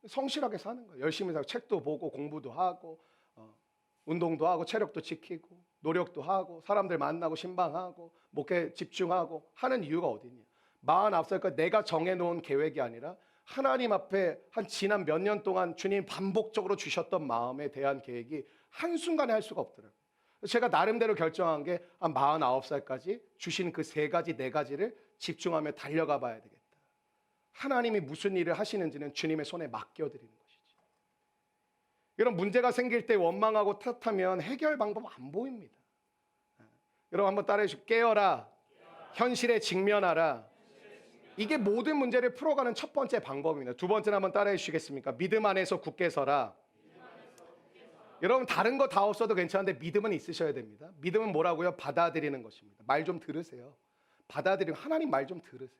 성실하게 사는 거예요. 열심히 살고 책도 보고 공부도 하고 운동도 하고 체력도 지키고 노력도 하고 사람들 만나고 신방하고 목회 집중하고 하는 이유가 어디냐. 49살까지 내가 정해놓은 계획이 아니라 하나님 앞에 한 지난 몇 년 동안 주님 반복적으로 주셨던 마음에 대한 계획이 한순간에 할 수가 없더라고요. 제가 나름대로 결정한 게 한 49살까지 주신 그 세 가지, 네 가지를 집중하며 달려가 봐야 되겠다. 하나님이 무슨 일을 하시는지는 주님의 손에 맡겨드리는 것이지. 이런 문제가 생길 때 원망하고 탓하면 해결 방법 안 보입니다. 여러분 한번 따라해 주시고, 깨어라, 현실에 직면하라. 이게 모든 문제를 풀어가는 첫 번째 방법입니다. 두 번째는 한번 따라해 주시겠습니까? 믿음 안에서 굳게 서라. 여러분 다른 거 다 없어도 괜찮은데 믿음은 있으셔야 됩니다. 믿음은 뭐라고요? 받아들이는 것입니다. 말 좀 들으세요. 받아들이고 하나님 말 좀 들으세요.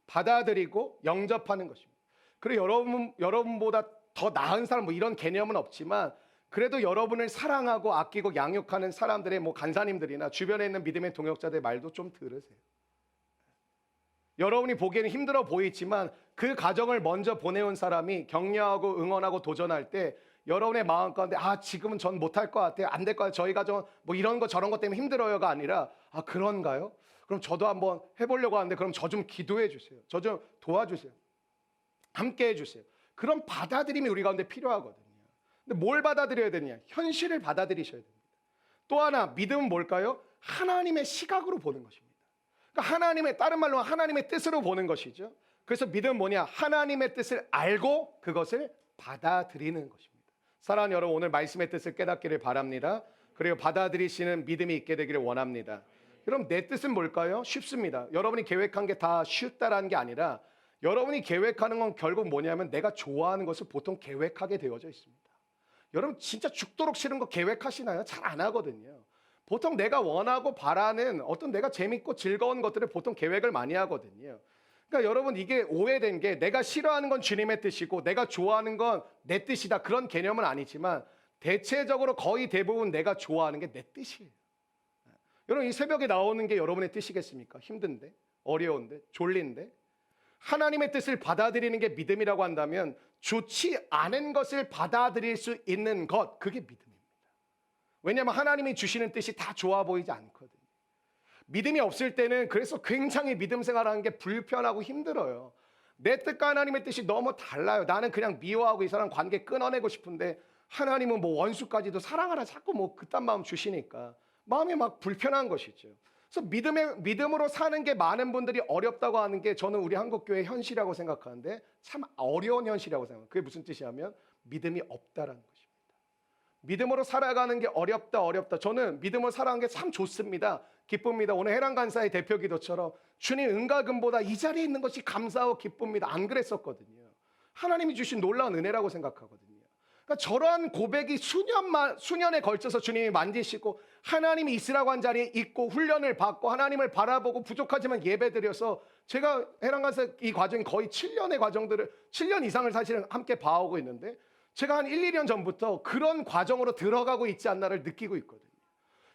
받아들이고 영접하는 것입니다. 그리고 여러분보다 더 나은 사람 뭐 이런 개념은 없지만 그래도 여러분을 사랑하고 아끼고 양육하는 사람들의 뭐 간사님들이나 주변에 있는 믿음의 동역자들의 말도 좀 들으세요. 여러분이 보기에는 힘들어 보이지만 그 과정을 먼저 보내온 사람이 격려하고 응원하고 도전할 때 여러분의 마음 가운데 지금은 전 못할 것 같아요. 안 될 것 같아요. 저희 가정은 뭐 이런 거 저런 것 때문에 힘들어요가 아니라 그런가요? 그럼 저도 한번 해보려고 하는데 그럼 저 좀 기도해 주세요. 저 좀 도와주세요. 함께 해주세요. 그런 받아들임이 우리 가운데 필요하거든요. 근데 뭘 받아들여야 되냐? 현실을 받아들이셔야 됩니다. 또 하나 믿음은 뭘까요? 하나님의 시각으로 보는 것입니다. 그러니까 하나님의, 다른 말로 하나님의 뜻으로 보는 것이죠. 그래서 믿음은 뭐냐? 하나님의 뜻을 알고 그것을 받아들이는 것입니다. 사랑하는 여러분, 오늘 말씀의 뜻을 깨닫기를 바랍니다. 그리고 받아들이시는 믿음이 있게 되기를 원합니다. 그럼 내 뜻은 뭘까요? 쉽습니다. 여러분이 계획한 게 다 쉽다라는 게 아니라 여러분이 계획하는 건 결국 뭐냐면 내가 좋아하는 것을 보통 계획하게 되어져 있습니다. 여러분 진짜 죽도록 싫은 거 계획하시나요? 잘 안 하거든요. 보통 내가 원하고 바라는 어떤 내가 재밌고 즐거운 것들을 보통 계획을 많이 하거든요. 그러니까 여러분 이게 오해된 게 내가 싫어하는 건 주님의 뜻이고 내가 좋아하는 건 내 뜻이다 그런 개념은 아니지만 대체적으로 거의 대부분 내가 좋아하는 게 내 뜻이에요. 여러분 이 새벽에 나오는 게 여러분의 뜻이겠습니까? 힘든데, 어려운데, 졸린데. 하나님의 뜻을 받아들이는 게 믿음이라고 한다면 좋지 않은 것을 받아들일 수 있는 것, 그게 믿음입니다. 왜냐하면 하나님이 주시는 뜻이 다 좋아 보이지 않거든요. 믿음이 없을 때는 그래서 굉장히 믿음 생활하는 게 불편하고 힘들어요. 내 뜻과 하나님의 뜻이 너무 달라요. 나는 그냥 미워하고 이 사람 관계 끊어내고 싶은데 하나님은 뭐 원수까지도 사랑하라 자꾸 뭐 그딴 마음 주시니까 마음이 막 불편한 것이죠. 그래서 믿음으로 사는 게 많은 분들이 어렵다고 하는 게 저는 우리 한국교회의 현실이라고 생각하는데 참 어려운 현실이라고 생각해요. 그게 무슨 뜻이냐면 믿음이 없다라는 것입니다. 믿음으로 살아가는 게 어렵다. 저는 믿음으로 살아가는 게 참 좋습니다. 기쁩니다. 오늘 해랑간사의 대표 기도처럼 주님 은가금보다 이 자리에 있는 것이 감사하고 기쁩니다. 안 그랬었거든요. 하나님이 주신 놀라운 은혜라고 생각하거든요. 그러니까 저러한 고백이 수년에 걸쳐서 주님이 만지시고 하나님이 있으라고 한 자리에 있고 훈련을 받고 하나님을 바라보고 부족하지만 예배드려서 제가 해랑간사 이 과정이 거의 7년의 과정들을 7년 이상을 사실은 함께 봐오고 있는데 제가 한 1, 2년 전부터 그런 과정으로 들어가고 있지 않나를 느끼고 있거든요.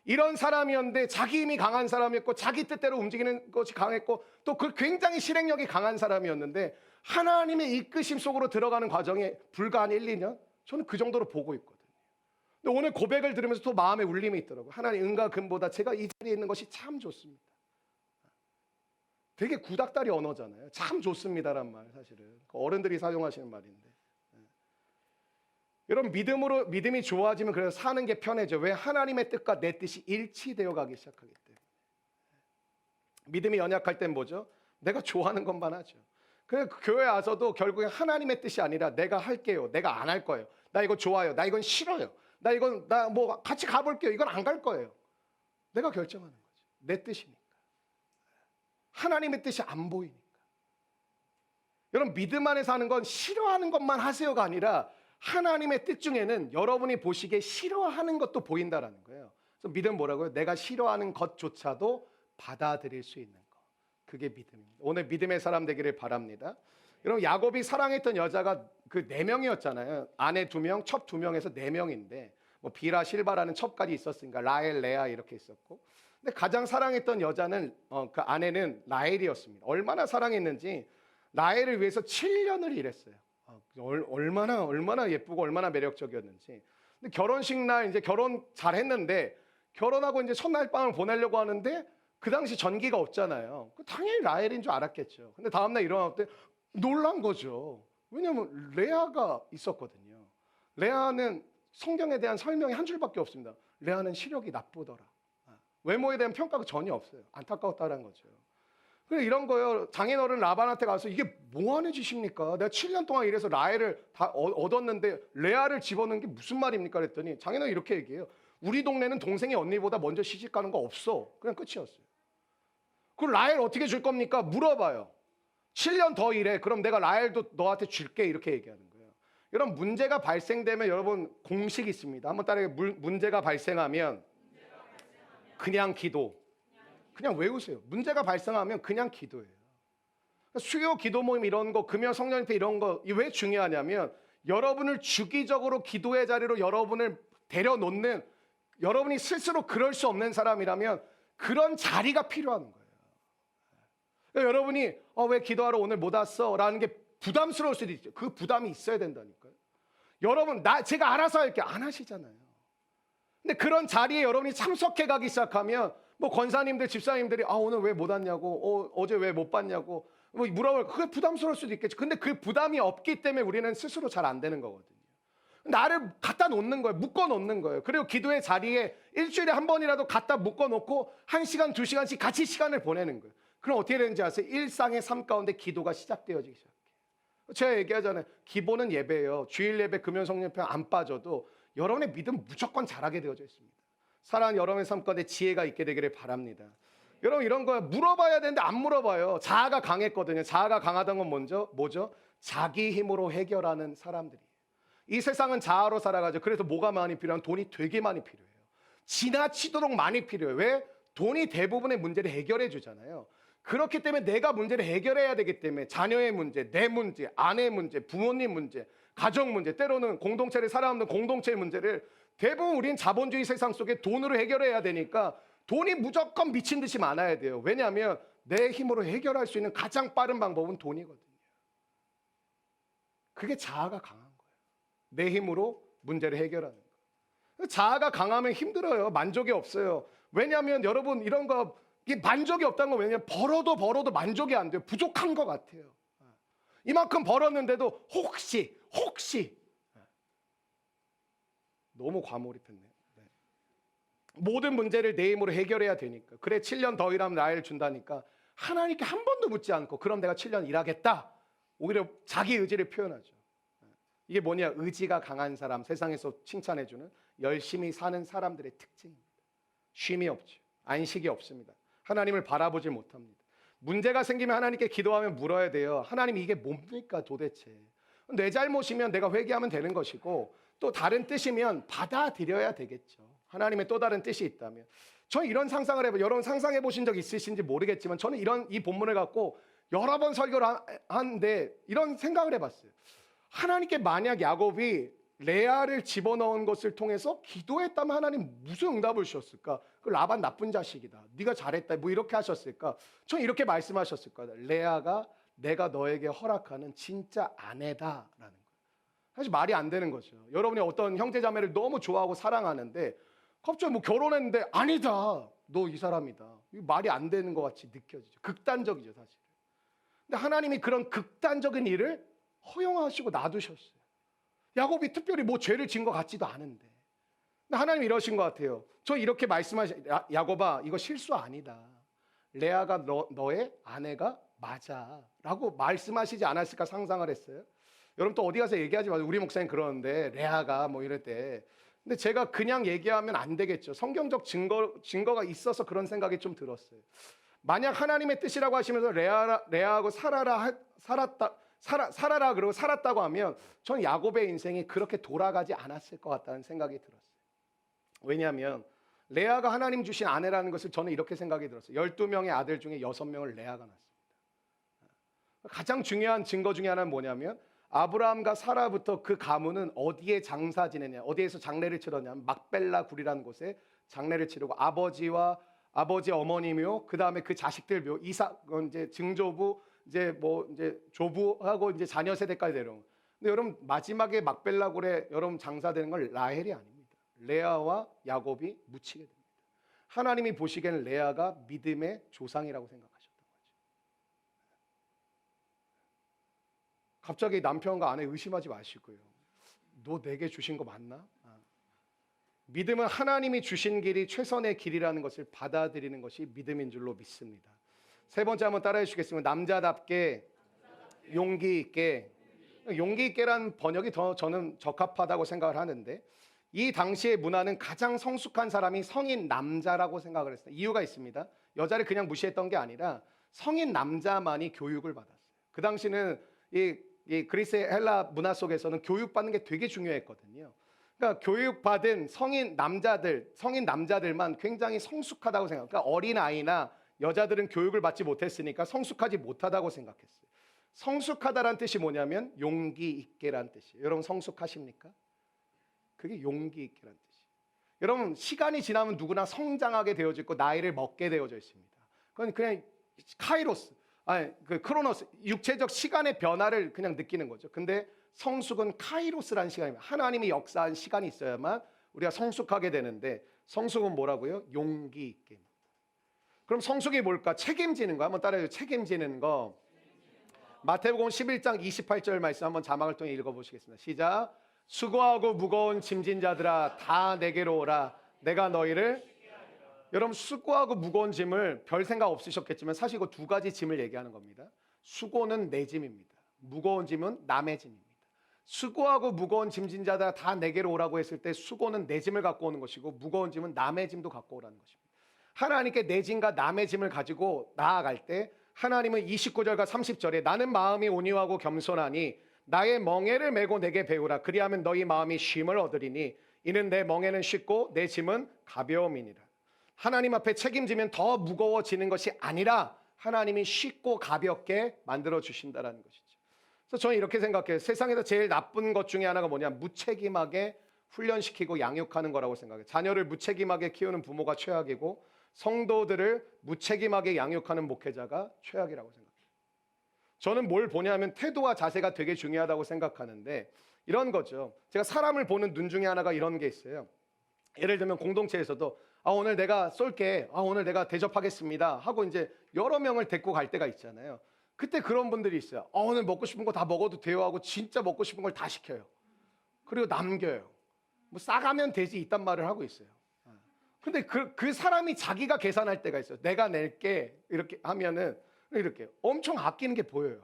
이런 사람이었는데 자기 힘이 강한 사람이었고 자기 뜻대로 움직이는 것이 강했고 또 그 굉장히 실행력이 강한 사람이었는데 하나님의 이끄심 속으로 들어가는 과정에 불과 한 1, 2년 저는 그 정도로 보고 있거든요. 근데 오늘 고백을 들으면서 또 마음에 울림이 있더라고요. 하나님 은과 금보다 제가 이 자리에 있는 것이 참 좋습니다. 되게 구닥다리 언어잖아요. 참 좋습니다란 말 사실은 어른들이 사용하시는 말인데 여러분 믿음이 좋아지면 그래서 사는 게 편해져. 왜? 하나님의 뜻과 내 뜻이 일치되어 가기 시작하기 때문에. 믿음이 연약할 땐 뭐죠? 내가 좋아하는 것만 하죠. 그냥 교회 와서도 결국엔 하나님의 뜻이 아니라 내가 할게요. 내가 안 할 거예요. 나 이거 좋아요. 나 이건 싫어요. 나 뭐 같이 가볼게요. 이건 안 갈 거예요. 내가 결정하는 거죠. 내 뜻이니까. 하나님의 뜻이 안 보이니까. 여러분 믿음 안에서 하는 건 싫어하는 것만 하세요가 아니라 하나님의 뜻 중에는 여러분이 보시기에 싫어하는 것도 보인다라는 거예요. 그래서 믿음 뭐라고요? 내가 싫어하는 것조차도 받아들일 수 있는 것. 그게 믿음입니다. 오늘 믿음의 사람 되기를 바랍니다. 여러분 야곱이 사랑했던 여자가 그 4명이었잖아요. 아내 2명, 첩 2명에서 4명인데 뭐 비라 실바라는 첩까지 있었으니까 라헬, 레아 이렇게 있었고, 근데 가장 사랑했던 여자는 그 아내는 라헬이었습니다. 얼마나 사랑했는지 라헬을 위해서 7년을 일했어요. 얼마나 예쁘고 얼마나 매력적이었는지. 근데 결혼식 날 이제 결혼 잘 했는데 결혼하고 이제 첫날 밤을 보내려고 하는데 그 당시 전기가 없잖아요. 당연히 라헬인 줄 알았겠죠. 근데 다음날 일어날 때 놀란 거죠. 왜냐하면 레아가 있었거든요. 레아는 성경에 대한 설명이 한 줄밖에 없습니다. 레아는 시력이 나쁘더라. 외모에 대한 평가가 전혀 없어요. 안타까웠다는 거죠. 그래 이런 거요. 장인어른 라반한테 가서 이게 뭐 하는 짓입니까? 내가 7년 동안 일해서 라헬을 다 얻었는데 레아를 집어넣는 게 무슨 말입니까? 그랬더니 장인어른이 이렇게 얘기해요. 우리 동네는 동생이 언니보다 먼저 시집 가는 거 없어. 그냥 끝이었어요. 그럼 라헬 어떻게 줄 겁니까? 물어봐요. 7년 더 일해. 그럼 내가 라헬도 너한테 줄게. 이렇게 얘기하는 거예요. 여러분 문제가 발생되면 여러분 공식이 있습니다. 한번 따라해. 문제가 발생하면 그냥 기도. 그냥 외우세요. 문제가 발생하면 그냥 기도예요. 수요 기도 모임 이런 거, 금요 성령님께 이런 거 왜 중요하냐면 여러분을 주기적으로 기도의 자리로 여러분을 데려놓는, 여러분이 스스로 그럴 수 없는 사람이라면 그런 자리가 필요한 거예요. 그러니까 여러분이 왜 기도하러 오늘 못 왔어? 라는 게 부담스러울 수도 있죠. 그 부담이 있어야 된다니까요. 여러분 제가 알아서 할게 안 하시잖아요. 근데 그런 자리에 여러분이 참석해 가기 시작하면 뭐 권사님들, 집사님들이 오늘 왜 못 왔냐고, 어제 왜 못 봤냐고 뭐 물어볼, 그게 부담스러울 수도 있겠죠. 근데 그 부담이 없기 때문에 우리는 스스로 잘 안 되는 거거든요. 나를 갖다 놓는 거예요. 묶어 놓는 거예요. 그리고 기도의 자리에 일주일에 한 번이라도 갖다 묶어 놓고 1시간, 2시간씩 같이 시간을 보내는 거예요. 그럼 어떻게 되는지 아세요? 일상의 삶 가운데 기도가 시작되어지기 시작해요. 제가 얘기하잖아요. 기본은 예배예요. 주일 예배, 금요 성령편 안 빠져도 여러분의 믿음 무조건 자라게 되어져 있습니다. 사랑하는 여러분의 삶 가운데 지혜가 있게 되기를 바랍니다. 여러분 이런 거 물어봐야 되는데 안 물어봐요. 자아가 강했거든요. 자아가 강하던 건 뭐죠? 자기 힘으로 해결하는 사람들이에요. 이 세상은 자아로 살아가죠. 그래서 뭐가 많이 필요한? 돈이 되게 많이 필요해요. 지나치도록 많이 필요해요. 왜? 돈이 대부분의 문제를 해결해 주잖아요. 그렇기 때문에 내가 문제를 해결해야 되기 때문에 자녀의 문제, 내 문제, 아내의 문제, 부모님 문제, 가정 문제, 때로는 공동체를 살아가는 공동체의 문제를 대부분 우린 자본주의 세상 속에 돈으로 해결해야 되니까 돈이 무조건 미친 듯이 많아야 돼요. 왜냐하면 내 힘으로 해결할 수 있는 가장 빠른 방법은 돈이거든요. 그게 자아가 강한 거예요. 내 힘으로 문제를 해결하는 거예요. 자아가 강하면 힘들어요. 만족이 없어요. 왜냐하면 여러분 이런 거 이게 만족이 없다는 건 왜냐면 벌어도 만족이 안 돼요. 부족한 것 같아요. 이만큼 벌었는데도 혹시 너무 과몰입했네요. 네. 모든 문제를 내 힘으로 해결해야 되니까. 그래 7년 더 일하면 라헬 준다니까 하나님께 한 번도 묻지 않고 그럼 내가 7년 일하겠다. 오히려 자기 의지를 표현하죠. 이게 뭐냐? 의지가 강한 사람, 세상에서 칭찬해주는 열심히 사는 사람들의 특징입니다. 쉼이 없죠. 안식이 없습니다. 하나님을 바라보지 못합니다. 문제가 생기면 하나님께 기도하면 물어야 돼요. 하나님 이게 뭡니까 도대체? 내 잘못이면 내가 회개하면 되는 것이고 또 다른 뜻이면 받아들여야 되겠죠. 하나님의 또 다른 뜻이 있다면. 저는 이런 상상을 해봐요. 여러분 상상해 보신 적 있으신지 모르겠지만 저는 이 본문을 갖고 여러 번 설교를 하는데 이런 생각을 해봤어요. 하나님께 만약 야곱이 레아를 집어넣은 것을 통해서 기도했다면 하나님 무슨 응답을 주셨을까? 그 라반 나쁜 자식이다. 네가 잘했다. 뭐 이렇게 하셨을까? 전 이렇게 말씀하셨을 거예요. 레아가 내가 너에게 허락하는 진짜 아내다라는 거예요. 사실 말이 안 되는 거죠. 여러분이 어떤 형제자매를 너무 좋아하고 사랑하는데 갑자기 뭐 결혼했는데 아니다. 너 이 사람이다. 이거 말이 안 되는 것 같이 느껴지죠. 극단적이죠 사실. 근데 하나님이 그런 극단적인 일을 허용하시고 놔두셨어요. 야곱이 특별히 뭐 죄를 지은 것 같지도 않은데. 근데 하나님이 이러신 것 같아요. 저 이렇게 야곱아 이거 실수 아니다. 레아가 너의 아내가 맞아 라고 말씀하시지 않았을까 상상을 했어요. 여러분 또 어디 가서 얘기하지 마세요. 우리 목사님 그러는데 레아가 뭐 이럴 때. 근데 제가 그냥 얘기하면 안 되겠죠. 성경적 증거가 있어서 그런 생각이 좀 들었어요. 만약 하나님의 뜻이라고 하시면서 레아하고 살아라 그러고 살았다고 하면 전 야곱의 인생이 그렇게 돌아가지 않았을 것 같다는 생각이 들었어요. 왜냐하면 레아가 하나님 주신 아내라는 것을 저는 이렇게 생각이 들었어요. 12명의 아들 중에 6명을 레아가 낳습니다. 가장 중요한 증거 중에 하나는 뭐냐면 아브라함과 사라부터 그 가문은 어디에 장사 지내냐, 어디에서 장례를 치렀냐면 막벨라 굴이라는 곳에 장례를 치르고 아버지 어머니며 그 다음에 그 자식들 묘 이삭 이제 증조부 이제 뭐 이제 조부하고 이제 자녀 세대까지 내려온. 근데 여러분 마지막에 막벨라 굴에 여러분 장사되는 건 라헬이 아닙니다. 레아와 야곱이 묻히게 됩니다. 하나님이 보시기에는 레아가 믿음의 조상이라고 생각하셨던 거죠. 갑자기 남편과 아내 의심하지 마시고요. 너 내게 주신 거 맞나? 믿음은 하나님이 주신 길이 최선의 길이라는 것을 받아들이는 것이 믿음인 줄로 믿습니다. 세 번째 한번 따라해 주시겠습니다. 남자답게 용기 있게. 용기 있게란 번역이 더 저는 적합하다고 생각을 하는데, 이 당시의 문화는 가장 성숙한 사람이 성인 남자라고 생각을 했어요. 이유가 있습니다. 여자를 그냥 무시했던 게 아니라 성인 남자만이 교육을 받았어요. 그 당시는 이 그리스 헬라 문화 속에서는 교육받는 게 되게 중요했거든요. 그러니까 교육받은 성인 남자들만 굉장히 성숙하다고 생각. 그러니까 어린 아이나 여자들은 교육을 받지 못했으니까 성숙하지 못하다고 생각했어요. 성숙하다란 뜻이 뭐냐면 용기 있게란 뜻이에요. 여러분 성숙하십니까? 그게 용기 있게란 뜻이에요. 여러분 시간이 지나면 누구나 성장하게 되어져 있고 나이를 먹게 되어져 있습니다. 그건 그냥 카이로스, 그 크로노스, 육체적 시간의 변화를 그냥 느끼는 거죠. 근데 성숙은 카이로스라는 시간입니다. 하나님이 역사한 시간이 있어야만 우리가 성숙하게 되는데, 성숙은 뭐라고요? 용기 있게. 그럼 성숙이 뭘까? 책임지는 거. 한번 따라해요. 책임지는 거. 마태복음 11장 28절 말씀 한번 자막을 통해 읽어보시겠습니다. 시작. 수고하고 무거운 짐진 자들아 다 내게로 오라. 내가 너희를. 여러분 수고하고 무거운 짐을 별 생각 없으셨겠지만 사실 이거 두 가지 짐을 얘기하는 겁니다. 수고는 내 짐입니다. 무거운 짐은 남의 짐입니다. 수고하고 무거운 짐진 자들아 다 내게로 오라고 했을 때 수고는 내 짐을 갖고 오는 것이고 무거운 짐은 남의 짐도 갖고 오라는 것입니다. 하나님께 내 짐과 남의 짐을 가지고 나아갈 때 하나님은 29절과 30절에 나는 마음이 온유하고 겸손하니 나의 멍에를 메고 내게 배우라. 그리하면 너희 마음이 쉼을 얻으리니 이는 내 멍에는 쉽고 내 짐은 가벼움이니라. 하나님 앞에 책임지면 더 무거워지는 것이 아니라 하나님이 쉽고 가볍게 만들어 주신다는 것이죠. 그래서 저는 이렇게 생각해요. 세상에서 제일 나쁜 것 중에 하나가 뭐냐? 무책임하게 훈련시키고 양육하는 거라고 생각해요. 자녀를 무책임하게 키우는 부모가 최악이고 성도들을 무책임하게 양육하는 목회자가 최악이라고 생각해요. 저는 뭘 보냐면 태도와 자세가 되게 중요하다고 생각하는데 이런 거죠. 제가 사람을 보는 눈 중에 하나가 이런 게 있어요. 예를 들면 공동체에서도 오늘 내가 쏠게, 오늘 내가 대접하겠습니다 하고 이제 여러 명을 데리고 갈 때가 있잖아요. 그때 그런 분들이 있어요. 오늘 먹고 싶은 거 다 먹어도 돼요 하고 진짜 먹고 싶은 걸 다 시켜요. 그리고 남겨요. 뭐 싸가면 되지 이딴 말을 하고 있어요. 근데 그 사람이 자기가 계산할 때가 있어요. 내가 낼게 이렇게 하면은 이렇게 엄청 아끼는 게 보여요.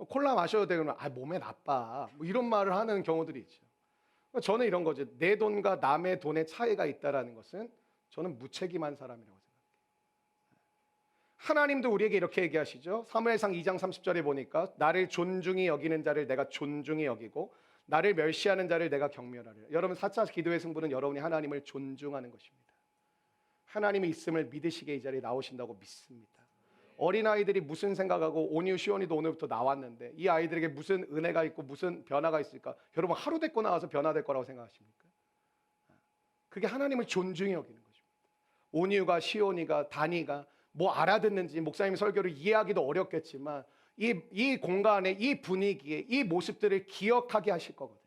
콜라 마셔도 되면 몸에 나빠 뭐 이런 말을 하는 경우들이 있죠. 저는 이런 거죠. 내 돈과 남의 돈의 차이가 있다라는 것은 저는 무책임한 사람이라고 생각해요. 하나님도 우리에게 이렇게 얘기하시죠. 사무엘상 2장 30절에 보니까 나를 존중히 여기는 자를 내가 존중히 여기고 나를 멸시하는 자를 내가 경멸하리라. 여러분 4차 기도의 승부는 여러분이 하나님을 존중하는 것입니다. 하나님이 있음을 믿으시게 이 자리에 나오신다고 믿습니다. 어린아이들이 무슨 생각하고 온유 시온이도 오늘부터 나왔는데 이 아이들에게 무슨 은혜가 있고 무슨 변화가 있을까? 여러분 하루 됐고 나와서 변화될 거라고 생각하십니까? 그게 하나님을 존중히 여기는 것입니다. 온유가 시온이가 다니가 뭐 알아듣는지 목사님 설교를 이해하기도 어렵겠지만 이 공간에 이 분위기에 이 모습들을 기억하게 하실 거거든요.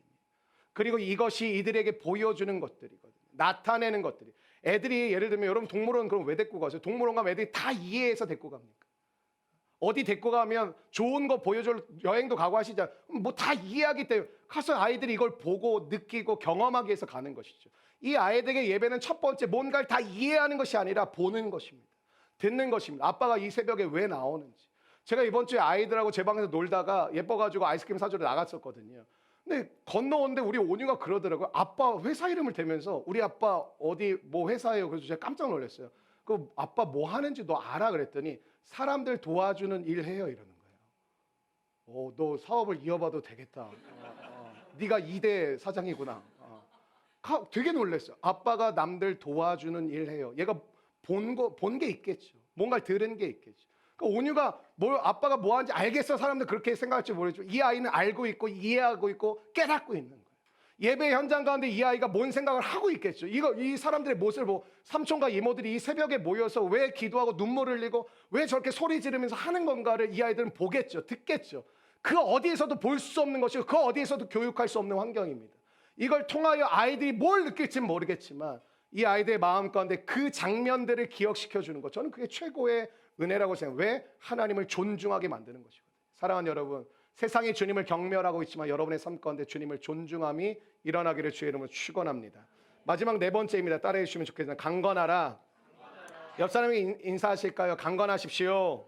그리고 이것이 이들에게 보여주는 것들이거든요. 나타내는 것들이. 애들이 예를 들면 여러분 동물원 그럼 왜 데리고 가세요? 동물원 가면 애들이 다 이해해서 데리고 갑니까? 어디 데리고 가면 좋은 거 보여줄 여행도 가고 하시잖아요. 뭐 다 이해하기 때문에 가서 아이들이 이걸 보고 느끼고 경험하기 위해서 가는 것이죠. 이 아이들에게 예배는 첫 번째 뭔가를 다 이해하는 것이 아니라 보는 것입니다. 듣는 것입니다. 아빠가 이 새벽에 왜 나오는지. 제가 이번 주에 아이들하고 제 방에서 놀다가 예뻐가지고 아이스크림 사주러 나갔었거든요. 근데 건너오는데 우리 온유가 그러더라고요. 아빠 회사 이름을 대면서 우리 아빠 어디 뭐 회사예요. 그래서 제가 깜짝 놀랐어요. 그 아빠 뭐 하는지 너 알아? 그랬더니 사람들 도와주는 일 해요 이러는 거예요. 너 사업을 이어봐도 되겠다. 네가 2대 사장이구나. 되게 놀랐어요. 아빠가 남들 도와주는 일 해요. 얘가 본 게 있겠죠. 뭔가를 들은 게 있겠죠. 그러니까 온유가 뭘 아빠가 뭐 하는지 알겠어. 사람들 그렇게 생각할지 모르겠지만 이 아이는 알고 있고 이해하고 있고 깨닫고 있는 거예요. 예배 현장 가운데 이 아이가 뭔 생각을 하고 있겠죠. 이 사람들의 모습을 보고 삼촌과 이모들이 이 새벽에 모여서 왜 기도하고 눈물을 흘리고 왜 저렇게 소리 지르면서 하는 건가를 이 아이들은 보겠죠. 듣겠죠. 그 어디에서도 볼 수 없는 것이고 그 어디에서도 교육할 수 없는 환경입니다. 이걸 통하여 아이들이 뭘 느낄지는 모르겠지만 이 아이들의 마음 가운데 그 장면들을 기억시켜 주는 것, 저는 그게 최고의 은혜라고 생각해요. 왜? 하나님을 존중하게 만드는 것이거든요. 사랑하는 여러분, 세상이 주님을 경멸하고 있지만 여러분의 삶 가운데 주님을 존중함이 일어나기를 주의 이름으로 축원합니다. 마지막 네 번째입니다. 따라해 주시면 좋겠습니다. 강건하라. 옆 사람이 인사하실까요? 강건하십시오.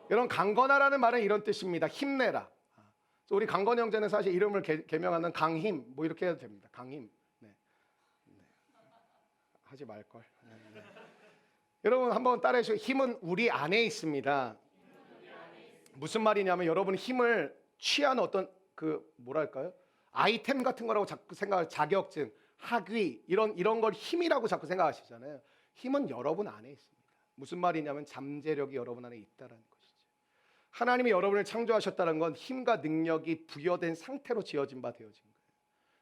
여러분, 강건하라는 말은 이런 뜻입니다. 힘내라. 우리 강건 형제는 사실 이름을 개명하는 강힘 뭐 이렇게 해도 됩니다. 강힘. 네. 하지 말걸. 네. 여러분 한번 따라해 주세요. 힘은 우리 안에 있습니다. 무슨 말이냐면 여러분 힘을 취한 어떤 그 뭐랄까요? 아이템 같은 거라고 자꾸 생각할, 자격증, 학위 이런 걸 힘이라고 자꾸 생각하시잖아요. 힘은 여러분 안에 있습니다. 무슨 말이냐면 잠재력이 여러분 안에 있다라는 것이죠. 하나님이 여러분을 창조하셨다는 건 힘과 능력이 부여된 상태로 지어진 바 되어진 거예요.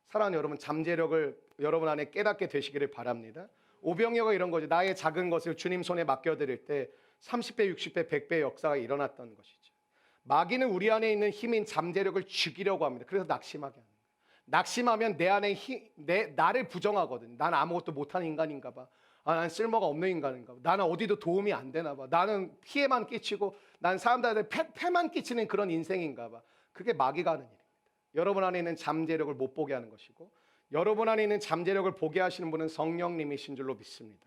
사랑하는 여러분, 잠재력을 여러분 안에 깨닫게 되시기를 바랍니다. 오병이어가 이런 거죠. 나의 작은 것을 주님 손에 맡겨드릴 때 30배, 60배, 100배의 역사가 일어났던 것이죠. 마귀는 우리 안에 있는 힘인 잠재력을 죽이려고 합니다. 그래서 낙심하게 하는 거예요. 낙심하면 내 안에 나를 부정하거든요. 난 아무것도 못하는 인간인가 봐. 난 쓸모가 없는 인간인가 봐. 나는 어디도 도움이 안 되나 봐. 나는 피해만 끼치고 난 사람들한테 패만 끼치는 그런 인생인가 봐. 그게 마귀가 하는 일입니다. 여러분 안에 있는 잠재력을 못 보게 하는 것이고 여러분 안에 있는 잠재력을 보게 하시는 분은 성령님이신 줄로 믿습니다.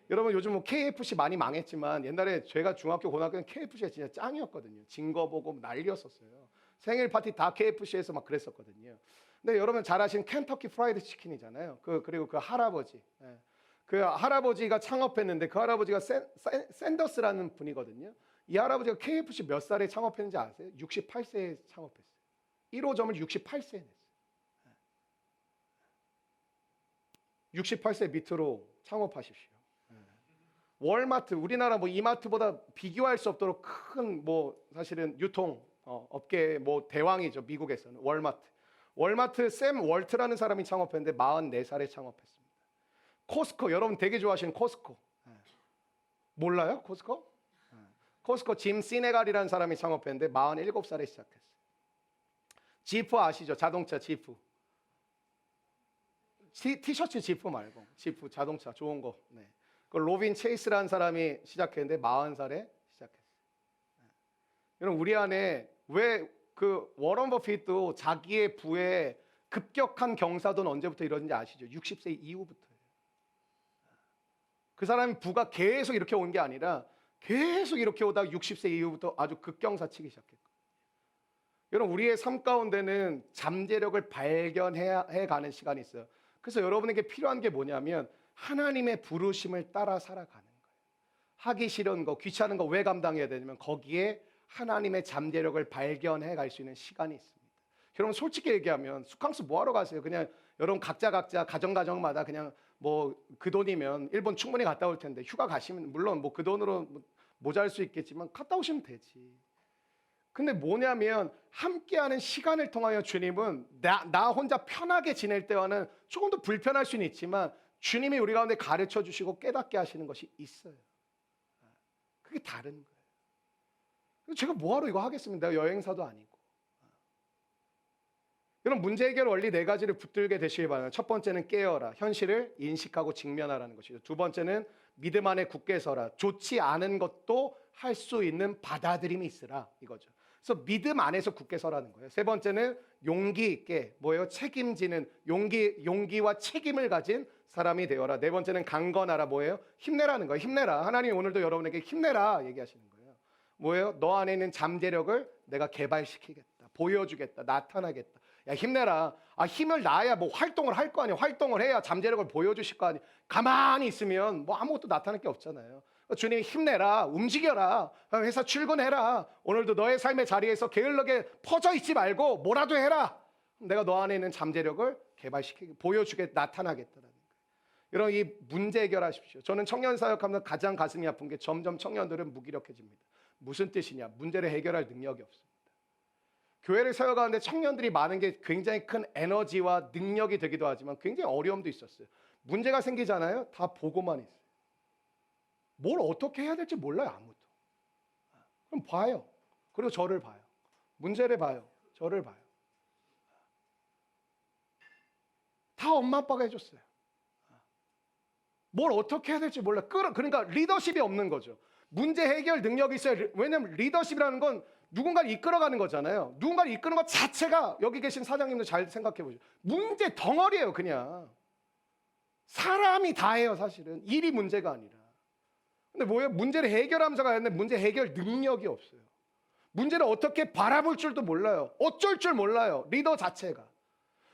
여러분 요즘 뭐 KFC 많이 망했지만 옛날에 제가 중학교 고등학교는 KFC가 진짜 짱이었거든요. 증거 보고 난리였었어요. 생일 파티 다 KFC에서 막 그랬었거든요. 근데 여러분 잘 아시는 켄터키 프라이드 치킨이잖아요. 그리고 그 할아버지, 그 할아버지가 창업했는데 그 할아버지가 샌더스라는 분이거든요. 이 할아버지가 KFC 몇 살에 창업했는지 아세요? 68세에 창업했어요. 1호점을 68세에 냈어요. 68세 밑으로 창업하십시오. 월마트, 우리나라 뭐 이마트보다 비교할 수 없도록 큰 뭐 사실은 유통 업계 뭐 대왕이죠. 미국에서는 월마트 샘 월트라는 사람이 창업했는데 44살에 창업했습니다. 코스코, 여러분 되게 좋아하시는 코스코 몰라요? 코스코 짐 시네갈이라는 사람이 창업했는데 47살에 시작했어요. 지프 아시죠? 자동차 지프. 티셔츠 지프 말고 지프 자동차 좋은 거. 네. 그 로빈 체이스라는 사람이 시작했는데 40살에 시작했어요. 여러분 우리 안에 왜 그 워런 버핏도 자기의 부에 급격한 경사도는 언제부터 이러는지 아시죠? 60세 이후부터예요. 그 사람이 부가 계속 이렇게 온 게 아니라 계속 이렇게 오다가 60세 이후부터 아주 급경사 치기 시작했거든요. 여러분 우리의 삶 가운데는 잠재력을 발견해 가는 시간이 있어요. 그래서 여러분에게 필요한 게 뭐냐면 하나님의 부르심을 따라 살아가는 거예요. 하기 싫은 거, 귀찮은 거 왜 감당해야 되냐면 거기에 하나님의 잠재력을 발견해 갈 수 있는 시간이 있습니다. 여러분 솔직히 얘기하면 수캉스 뭐 하러 가세요? 그냥 여러분 각자 가정마다 그냥 뭐 그 돈이면 일본 충분히 갔다 올 텐데 휴가 가시면 물론 뭐 그 돈으로 모자랄 수 있겠지만 갔다 오시면 되지. 근데 뭐냐면 함께하는 시간을 통하여 주님은 나 혼자 편하게 지낼 때와는 조금 더 불편할 수는 있지만 주님이 우리 가운데 가르쳐 주시고 깨닫게 하시는 것이 있어요. 그게 다른 거예요. 제가 뭐하러 이거 하겠습니까? 내가 여행사도 아니고. 여러분 문제 해결 원리 네 가지를 붙들게 되시기 바랍니다. 첫 번째는 깨어라. 현실을 인식하고 직면하라는 것이죠. 두 번째는 믿음 안에 굳게 서라. 좋지 않은 것도 할 수 있는 받아들임이 있으라 이거죠. 그래서 믿음 안에서 굳게 서라는 거예요. 세 번째는 용기 있게 뭐예요? 책임지는 용기와 책임을 가진 사람이 되어라. 네 번째는 강건하라. 뭐예요? 힘내라는 거예요. 힘내라. 하나님이 오늘도 여러분에게 힘내라 얘기하시는 거예요. 뭐예요? 너 안에 있는 잠재력을 내가 개발시키겠다. 보여주겠다. 나타나겠다. 야 힘내라. 힘을 놔야 뭐 활동을 할 거 아니에요. 활동을 해야 잠재력을 보여주실 거 아니에요. 가만히 있으면 뭐 아무것도 나타날 게 없잖아요. 주님이 힘내라. 움직여라. 회사 출근해라. 오늘도 너의 삶의 자리에서 게을르게 퍼져 있지 말고 뭐라도 해라. 내가 너 안에 있는 잠재력을 개발시키고 보여주게 나타나겠다라는 거예요. 여러분 이 문제 해결하십시오. 저는 청년 사역하면서 가장 가슴이 아픈 게 점점 청년들은 무기력해집니다. 무슨 뜻이냐? 문제를 해결할 능력이 없습니다. 교회를 세워가는데 청년들이 많은 게 굉장히 큰 에너지와 능력이 되기도 하지만 굉장히 어려움도 있었어요. 문제가 생기잖아요. 다 보고만 있어요. 뭘 어떻게 해야 될지 몰라요, 아무도. 그럼 봐요. 그리고 저를 봐요. 문제를 봐요. 저를 봐요. 다 엄마 아빠가 해줬어요. 뭘 어떻게 해야 될지 몰라. 그러니까 리더십이 없는 거죠. 문제 해결 능력이 있어야. 왜냐하면 리더십이라는 건 누군가를 이끌어가는 거잖아요. 누군가를 이끄는 것 자체가, 여기 계신 사장님도 잘 생각해 보죠. 문제 덩어리예요, 그냥. 사람이 다 해요, 사실은. 일이 문제가 아니라. 근데 뭐예요? 문제를 해결하면서 가야 하는데 문제 해결 능력이 없어요. 문제를 어떻게 바라볼 줄도 몰라요. 어쩔 줄 몰라요, 리더 자체가.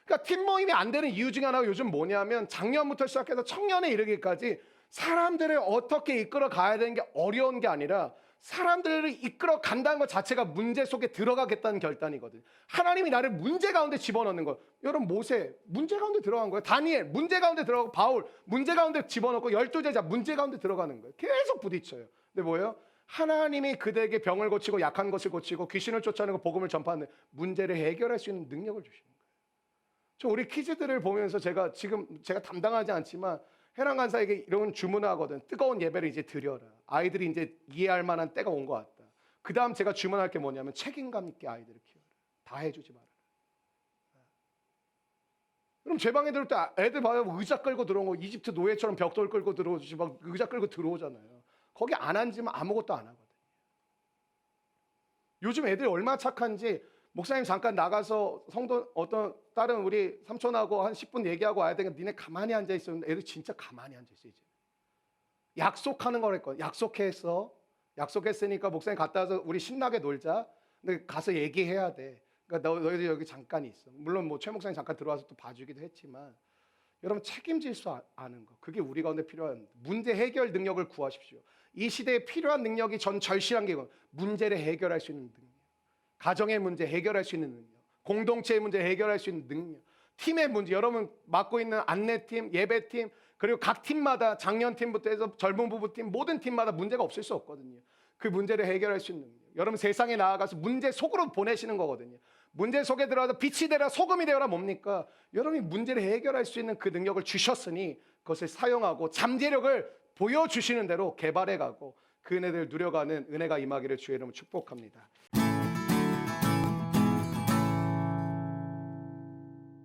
그러니까 팀 모임이 안 되는 이유 중에 하나가 요즘 뭐냐면 작년부터 시작해서 청년에 이르기까지 사람들을 어떻게 이끌어 가야 되는 게 어려운 게 아니라 사람들을 이끌어 간다는 것 자체가 문제 속에 들어가겠다는 결단이거든요. 하나님이 나를 문제 가운데 집어넣는 거예요. 여러분, 모세 문제 가운데 들어간 거예요. 다니엘 문제 가운데 들어가고, 바울 문제 가운데 집어넣고, 12제자 문제 가운데 들어가는 거예요. 계속 부딪혀요. 근데 뭐예요? 하나님이 그들에게 병을 고치고 약한 것을 고치고 귀신을 쫓아내고 복음을 전파하는 문제를 해결할 수 있는 능력을 주시는 거예요. 저 우리 키즈들을 보면서 제가 담당하지 않지만 해랑 간사에게 이런 주문을 하거든. 뜨거운 예배를 이제 드려라. 아이들이 이제 이해할 만한 때가 온 것 같다. 그 다음 제가 주문할 게 뭐냐면 책임감 있게 아이들을 키워라. 다 해주지 말아라. 그럼 제 방에 들어올 때 애들 봐요. 의자 끌고 들어온 거, 이집트 노예처럼 벽돌 끌고 들어오지, 막 의자 끌고 들어오잖아요. 거기 안 앉으면 아무것도 안 하거든요. 요즘 애들이 얼마나 착한지, 목사님 잠깐 나가서 성도 어떤 다른 우리 삼촌하고 한 10분 얘기하고 와야 되니까 니네 가만히 앉아 있었는데 애들 진짜 가만히 앉아 있어. 이제 약속하는 거랬거든. 약속했으니까 목사님 갔다 와서 우리 신나게 놀자. 근데 가서 얘기해야 돼. 그러니까 너희들 여기 잠깐 있어. 물론 뭐 최 목사님 잠깐 들어와서 또 봐주기도 했지만, 여러분 책임질 수 아는 거, 그게 우리 가운데 필요한 문제 해결 능력을 구하십시오. 이 시대에 필요한 능력이 전 절실한 게 문제를 해결할 수 있는 능력, 가정의 문제 해결할 수 있는 능력, 공동체의 문제 해결할 수 있는 능력, 팀의 문제, 여러분 맡고 있는 안내팀, 예배팀, 그리고 각 팀마다 작년팀부터 해서 젊은 부부팀, 모든 팀마다 문제가 없을 수 없거든요. 그 문제를 해결할 수 있는 능력, 여러분 세상에 나아가서 문제 속으로 보내시는 거거든요. 문제 속에 들어가서 빛이 되라 소금이 되어라 뭡니까? 여러분이 문제를 해결할 수 있는 그 능력을 주셨으니 그것을 사용하고 잠재력을 보여주시는 대로 개발해가고 그 은혜를 누려가는 은혜가 임하기를 주의 이름으로 축복합니다.